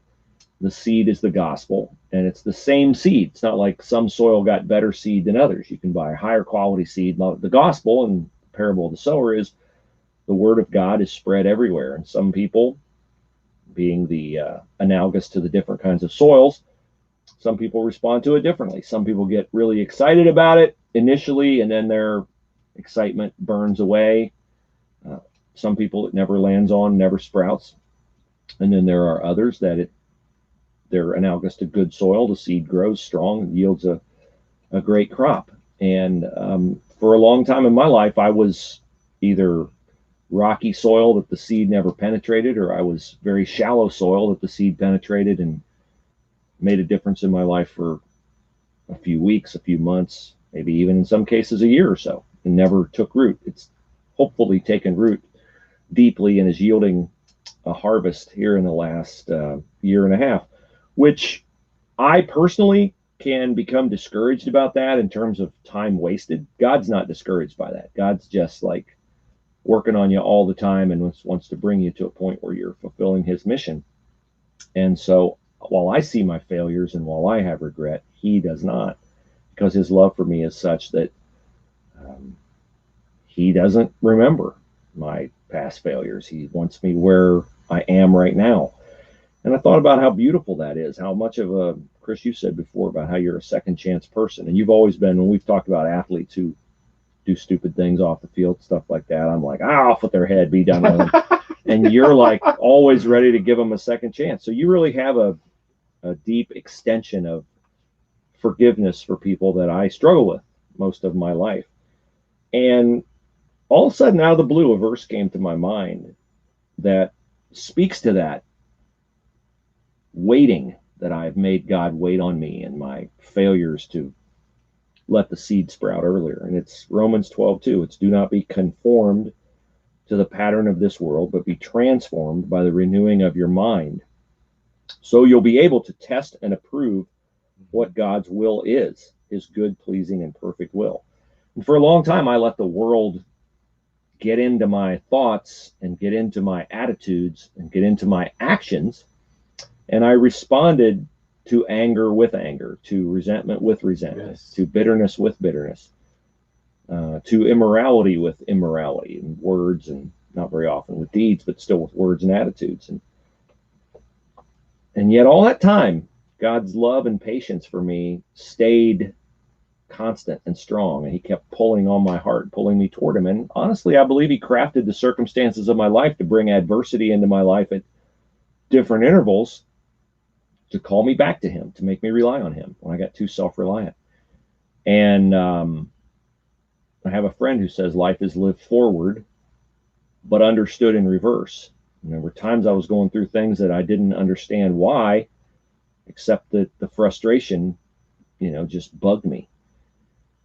The seed is the gospel, and it's the same seed. It's not like some soil got better seed than others. You can buy a higher quality seed. The gospel and the parable of the sower is the word of God is spread everywhere. And some people, being the analogous to the different kinds of soils, some people respond to it differently. Some people get really excited about it initially, and then their excitement burns away. Some people it never lands on, never sprouts. And then there are others that they're analogous to good soil. The seed grows strong and yields a great crop. And for a long time in my life, I was either rocky soil that the seed never penetrated, or I was very shallow soil that the seed penetrated and made a difference in my life for a few weeks, a few months, maybe even in some cases a year or so, and never took root. It's hopefully taken root deeply and is yielding a harvest here in the last year and a half, which I personally can become discouraged about that in terms of time wasted. God's not discouraged by that. God's just like working on you all the time and wants to bring you to a point where you're fulfilling his mission. And so while I see my failures and while I have regret, he does not, because his love for me is such that he doesn't remember my past failures. He wants me where I am right now. And I thought about how beautiful that is, how much of a, Chris, you said before about how you're a second chance person. And you've always been, when we've talked about athletes who do stupid things off the field, stuff like that, I'm like, off with their head, be done with them. And you're like always ready to give them a second chance. So you really have a deep extension of forgiveness for people that I struggle with most of my life. And all of a sudden, out of the blue, a verse came to my mind that speaks to that waiting that I've made God wait on me and my failures to let the seed sprout earlier. And it's Romans 12:2. It's do not be conformed to the pattern of this world, but be transformed by the renewing of your mind. So you'll be able to test and approve what God's will is, his good, pleasing, and perfect will. And for a long time, I let the world get into my thoughts and get into my attitudes and get into my actions. And I responded to anger with anger, to resentment with resentment, Yes. to bitterness with bitterness, to immorality with immorality, and words, and not very often with deeds, but still with words and attitudes. And yet all that time, God's love and patience for me stayed constant and strong, and he kept pulling on my heart, pulling me toward him. And honestly, I believe he crafted the circumstances of my life to bring adversity into my life at different intervals to call me back to him, to make me rely on him when I got too self-reliant. And I have a friend who says life is lived forward, but understood in reverse. And there were times I was going through things that I didn't understand why, except that the frustration, just bugged me.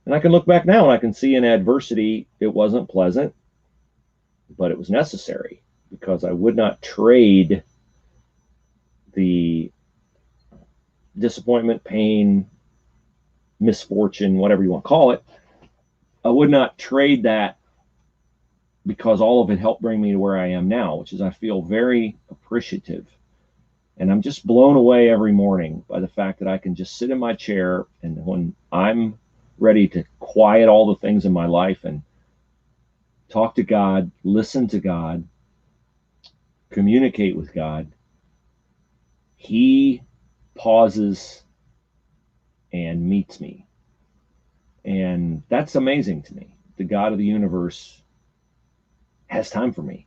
And I can look back now and I can see in adversity, it wasn't pleasant, but it was necessary, because I would not trade the disappointment, pain, misfortune, whatever you want to call it. I would not trade that, because all of it helped bring me to where I am now, which is I feel very appreciative And I'm just blown away every morning by the fact that I can just sit in my chair, and when I'm ready to quiet all the things in my life and talk to God, listen to God, communicate with God, He pauses and meets me. And that's amazing to me. The God of the universe has time for me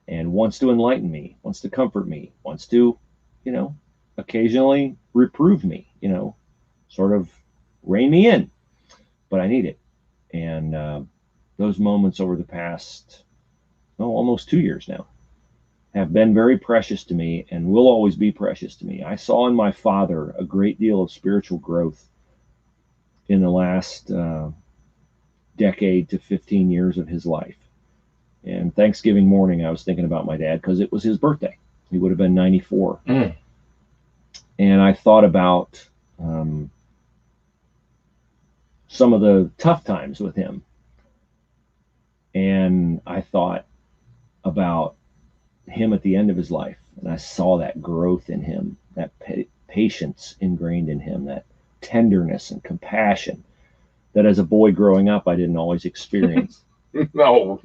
and wants to enlighten me, wants to comfort me, wants to, occasionally reprove me, sort of rein me in. But I need it. And those moments over the past, almost 2 years now, have been very precious to me and will always be precious to me. I saw in my father a great deal of spiritual growth in the last decade to 15 years of his life. And Thanksgiving morning, I was thinking about my dad because it was his birthday. He would have been 94. And I thought about some of the tough times with him. And I thought about him at the end of his life. And I saw that growth in him, that patience ingrained in him, that tenderness and compassion that as a boy growing up, I didn't always experience. No.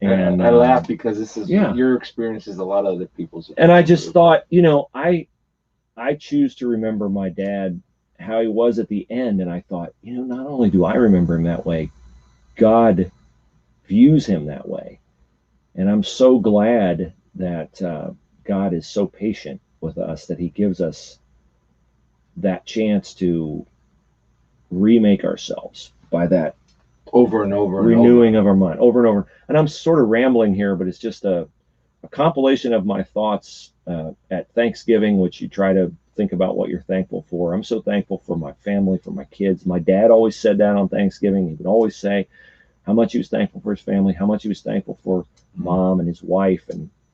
And I laugh because this is your experience is a lot of other people's. And I just thought, I choose to remember my dad, how he was at the end. And I thought, not only do I remember him that way, God views him that way. And I'm so glad that God is so patient with us that he gives us that chance to remake ourselves by that over and over renewing of our mind over and over. And I'm sort of rambling here, but it's just a compilation of my thoughts at Thanksgiving, which you try to think about what you're thankful for. I'm so thankful for my family, for my kids. My dad always said that on Thanksgiving. He would always say how much he was thankful for his family, how much he was thankful for mom and his wife.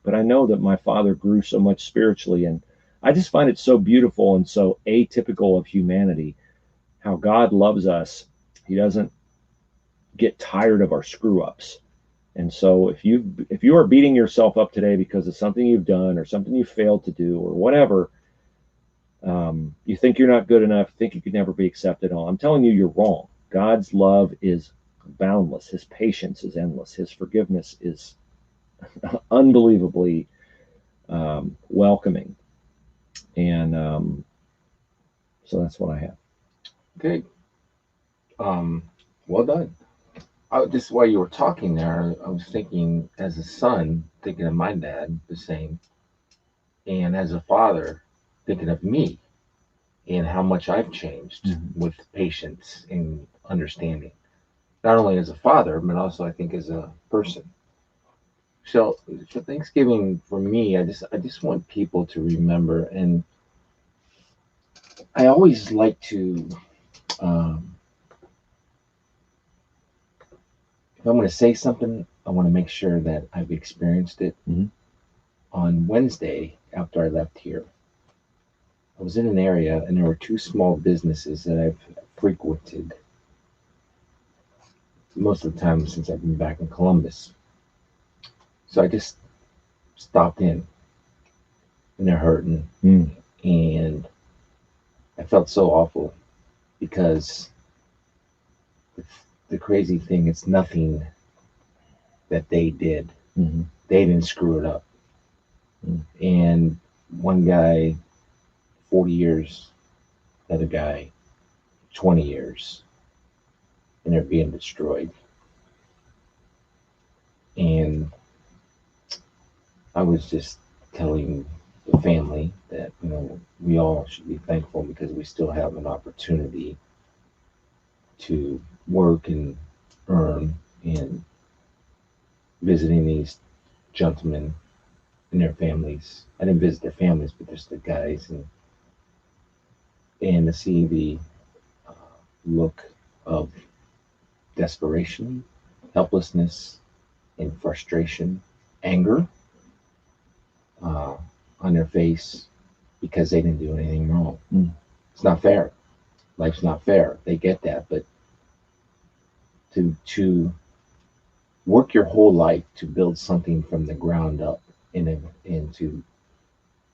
But I know that my father grew so much spiritually, and I just find it so beautiful and so atypical of humanity, how God loves us. He doesn't get tired of our screw ups. And so if you are beating yourself up today because of something you've done or something you failed to do or whatever, you think you're not good enough, think you could never be accepted on, I'm telling you, you're wrong. God's love is boundless. His patience is endless. His forgiveness is unbelievably welcoming. And so that's what I have. Okay. Well done. Just while you were talking there, I was thinking as a son, thinking of my dad, the same, and as a father, thinking of me and how much I've changed with patience and understanding, not only as a father, but also I think as a person. So for Thanksgiving, for me, I just want people to remember, and I always like to. If I'm going to say something, I want to make sure that I've experienced it. On Wednesday, after I left here, I was in an area and there were two small businesses that I've frequented most of the time since I've been back in Columbus. So I just stopped in and they're hurting. And I felt so awful because the crazy thing, it's nothing that they did. They didn't screw it up. And one guy, 40 years, another guy, 20 years, and they're being destroyed. And I was just telling the family that, we all should be thankful because we still have an opportunity to work and earn, and visiting these gentlemen and their families. I didn't visit their families, but just the guys, and to see the look of desperation, helplessness, and frustration, anger on their face because they didn't do anything wrong. It's not fair. Life's not fair. They get that, but to work your whole life to build something from the ground up and to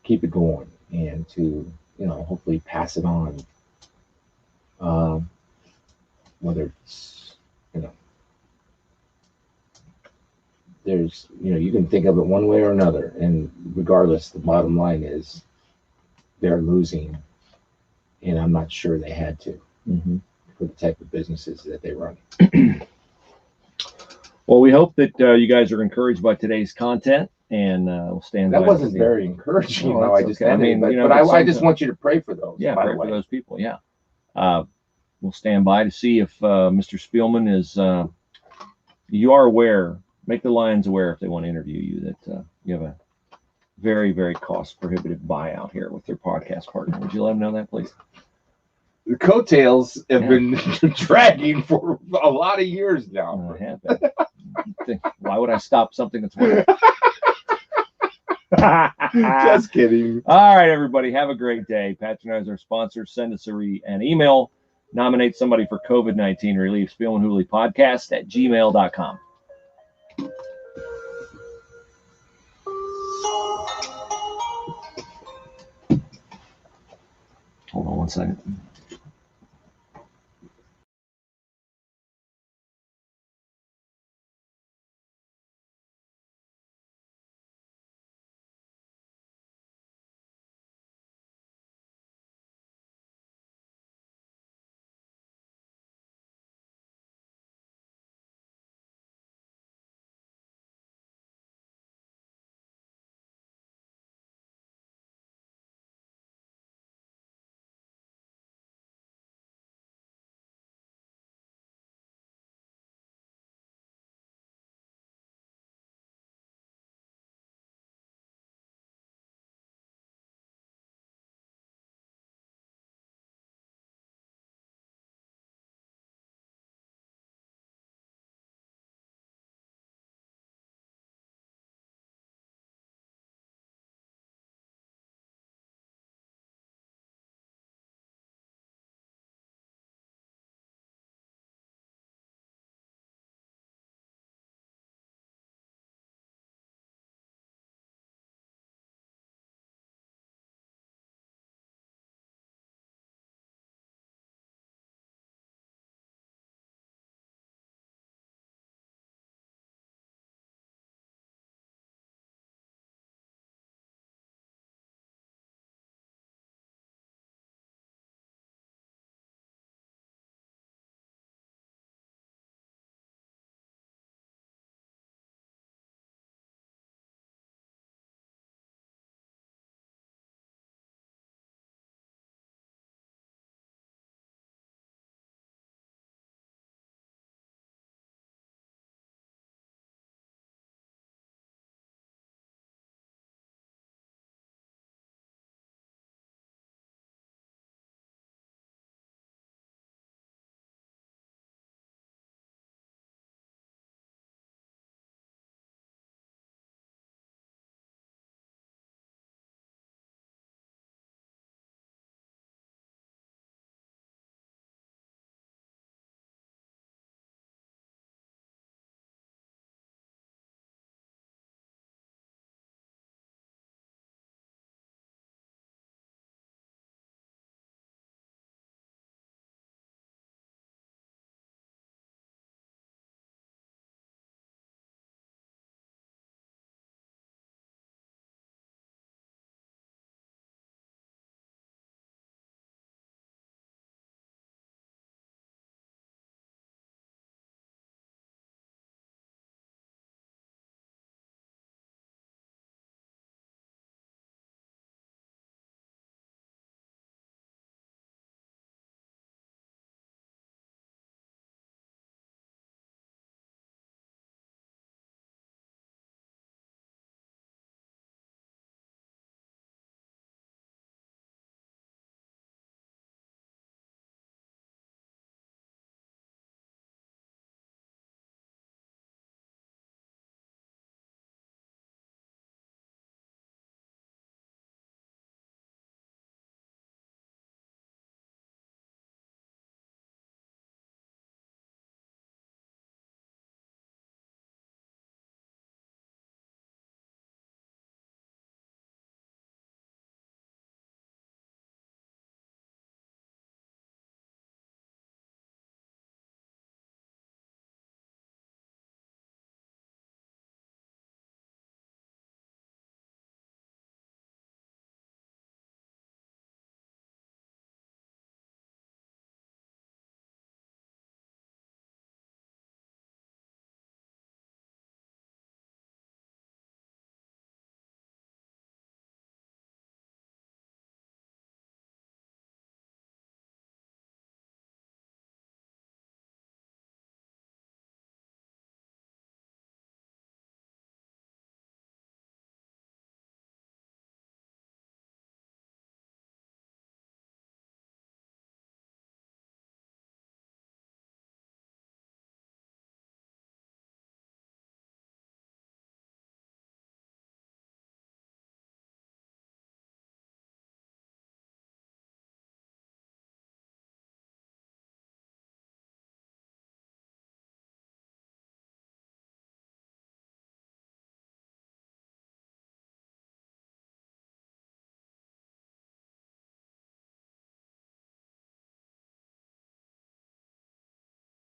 keep it going and to, hopefully pass it on. Whether it's, you can think of it one way or another, and regardless, the bottom line is they're losing, and I'm not sure they had to for the type of businesses that they run. Well, we hope that you guys are encouraged by today's content, and we'll stand by. That wasn't very encouraging. No, I just ended, but I just want you to pray for those. Yeah, by pray the way. for those people. Yeah. We'll stand by to see if Mr. Spielman is. You are aware. Make the Lions aware if they want to interview you that you have a very, very cost-prohibitive buyout here with their podcast partner. Would you let them know that, please? The coattails have been dragging for a lot of years now. I have been. Why would I stop something that's working? Just kidding. All right, everybody. Have a great day. Patronize our sponsors. Send us an email. Nominate somebody for COVID-19 relief. Spielman Hooley podcast at gmail.com. Hold on one second.